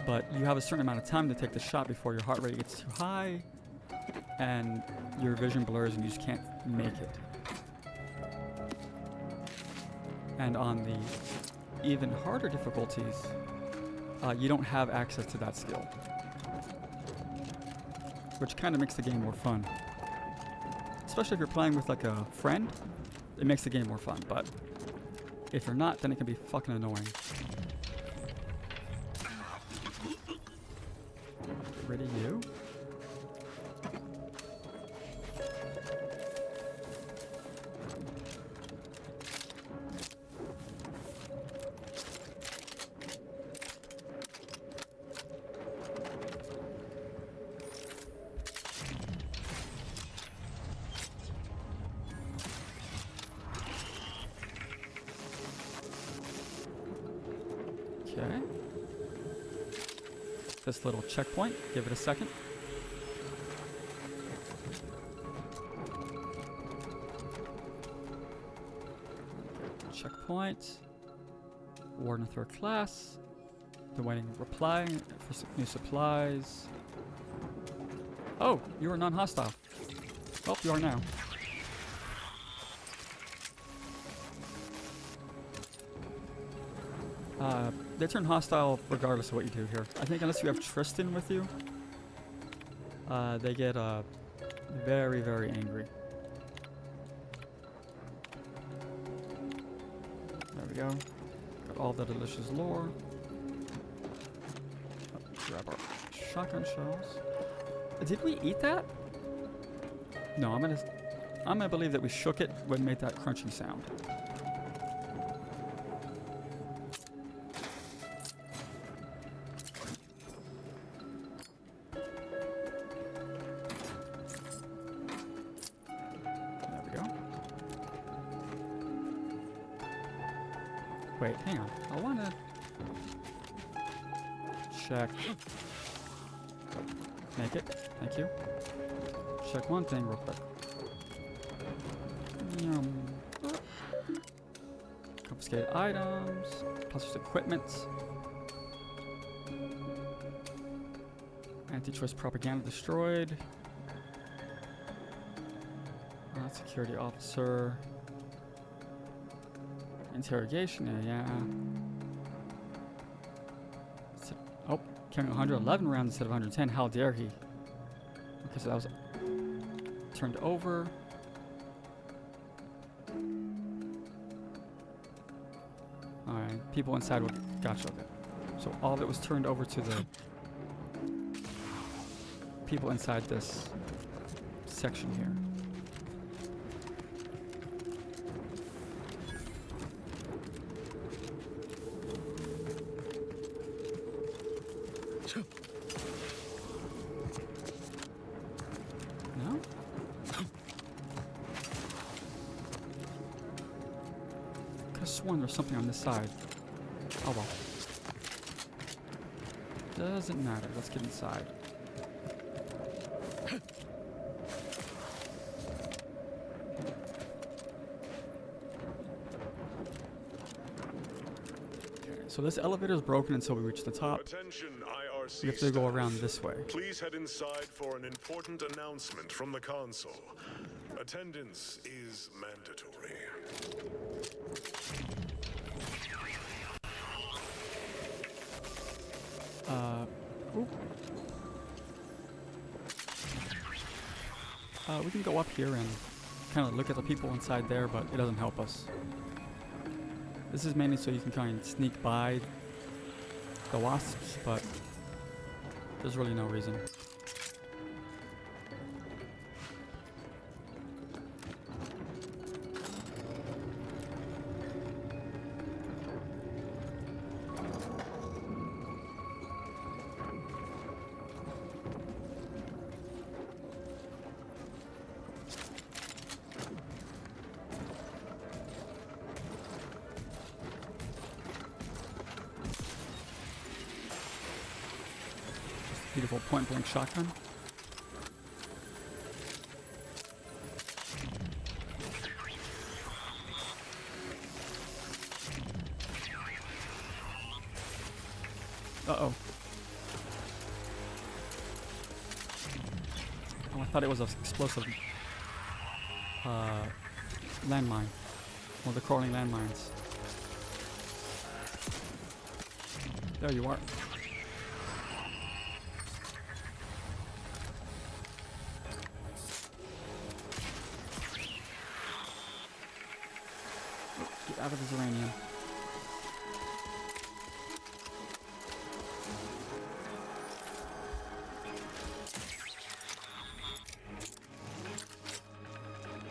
But you have a certain amount of time to take the shot before your heart rate gets too high and your vision blurs and you just can't make it. And on the even harder difficulties, you don't have access to that skill, which kind of makes the game more fun. Especially if you're playing with like a friend, it makes the game more fun. But if you're not, then it can be fucking annoying. Get rid of you. Okay. This little checkpoint. Give it a second. Checkpoint. Warden of third class. Been waiting reply for new supplies. Oh, you are non-hostile. Oh, you are now. They turn hostile regardless of what you do here. I think unless you have Tristan with you, they get very, very angry. There we go. Got all the delicious lore. Grab our shotgun shells. Did we eat that? No, I'm gonna believe that we shook it when it made that crunching sound. There we go. Wait, hang on. I wanna check. Make it. Thank you. Check one thing real quick. Confiscated items. Plus equipment. Anti-choice propaganda destroyed. Security officer. Interrogation area. Oh, carrying 111 rounds instead of 110. How dare he? Okay, so that was turned over. Alright, people inside were... Gotcha, okay. So all of it was turned over to the people inside this section here. No? Could have sworn there's something on this side. Oh well. Doesn't matter. Let's get inside. So this elevator is broken until we reach the top. Attention, IRC We have to go around this way. Please head inside for an important announcement from the console. Attendance is mandatory. Oop. We can go up here and kind of look at the people inside there, but it doesn't help us. This is mainly so you can kind of sneak by the wasps, but there's really no reason. Beautiful point-blank shotgun. Uh-oh. Oh, I thought it was an explosive landmine. One of the crawling landmines. There you are. Get out of his uranium.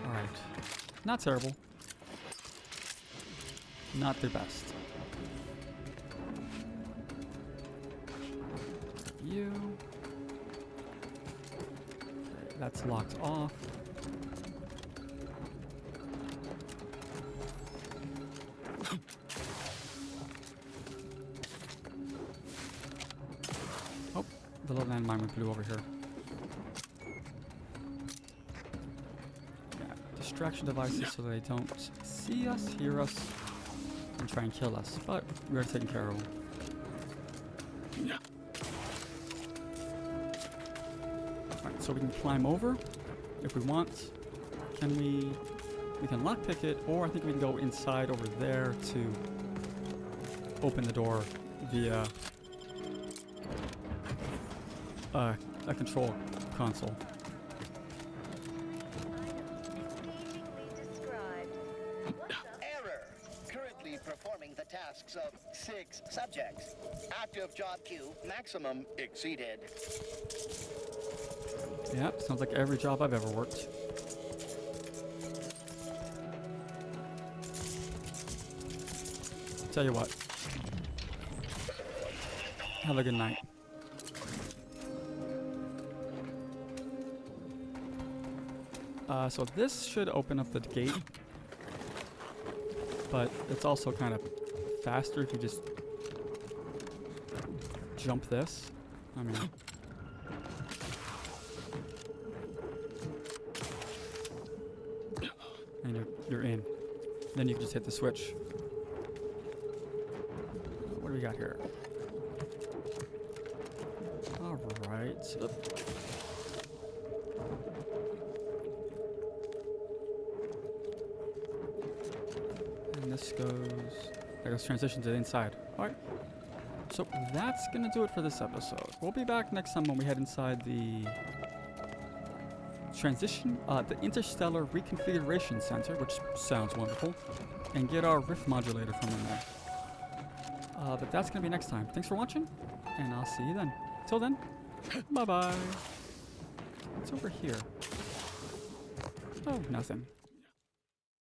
Alright. Not terrible. Not the best. You. Okay, that's locked off. the little landmine we blew over here. Yeah, distraction devices so they don't see us, hear us, and try and kill us. But we're taking care of them. Alright, so we can climb over if we want. Can we can lockpick it, or I think we can go inside over there to open the door via a control console. Error. Currently performing the tasks of 6 subjects. Active job queue maximum exceeded. Yeah, sounds like every job I've ever worked. Tell you what. Have a good night. So this should open up the gate, but it's also kind of faster if you just jump this. I mean, and you're in. Then you can just hit the switch. What do we got here? All right. And this goes. That goes transition to the inside. All right. So that's gonna do it for this episode. We'll be back next time when we head inside the the Interstellar Reconfiguration Center, which sounds wonderful, and get our riff modulator from in there. But that's gonna be next time. Thanks for watching, and I'll see you then. Till then, bye bye. What's over here? Oh, nothing.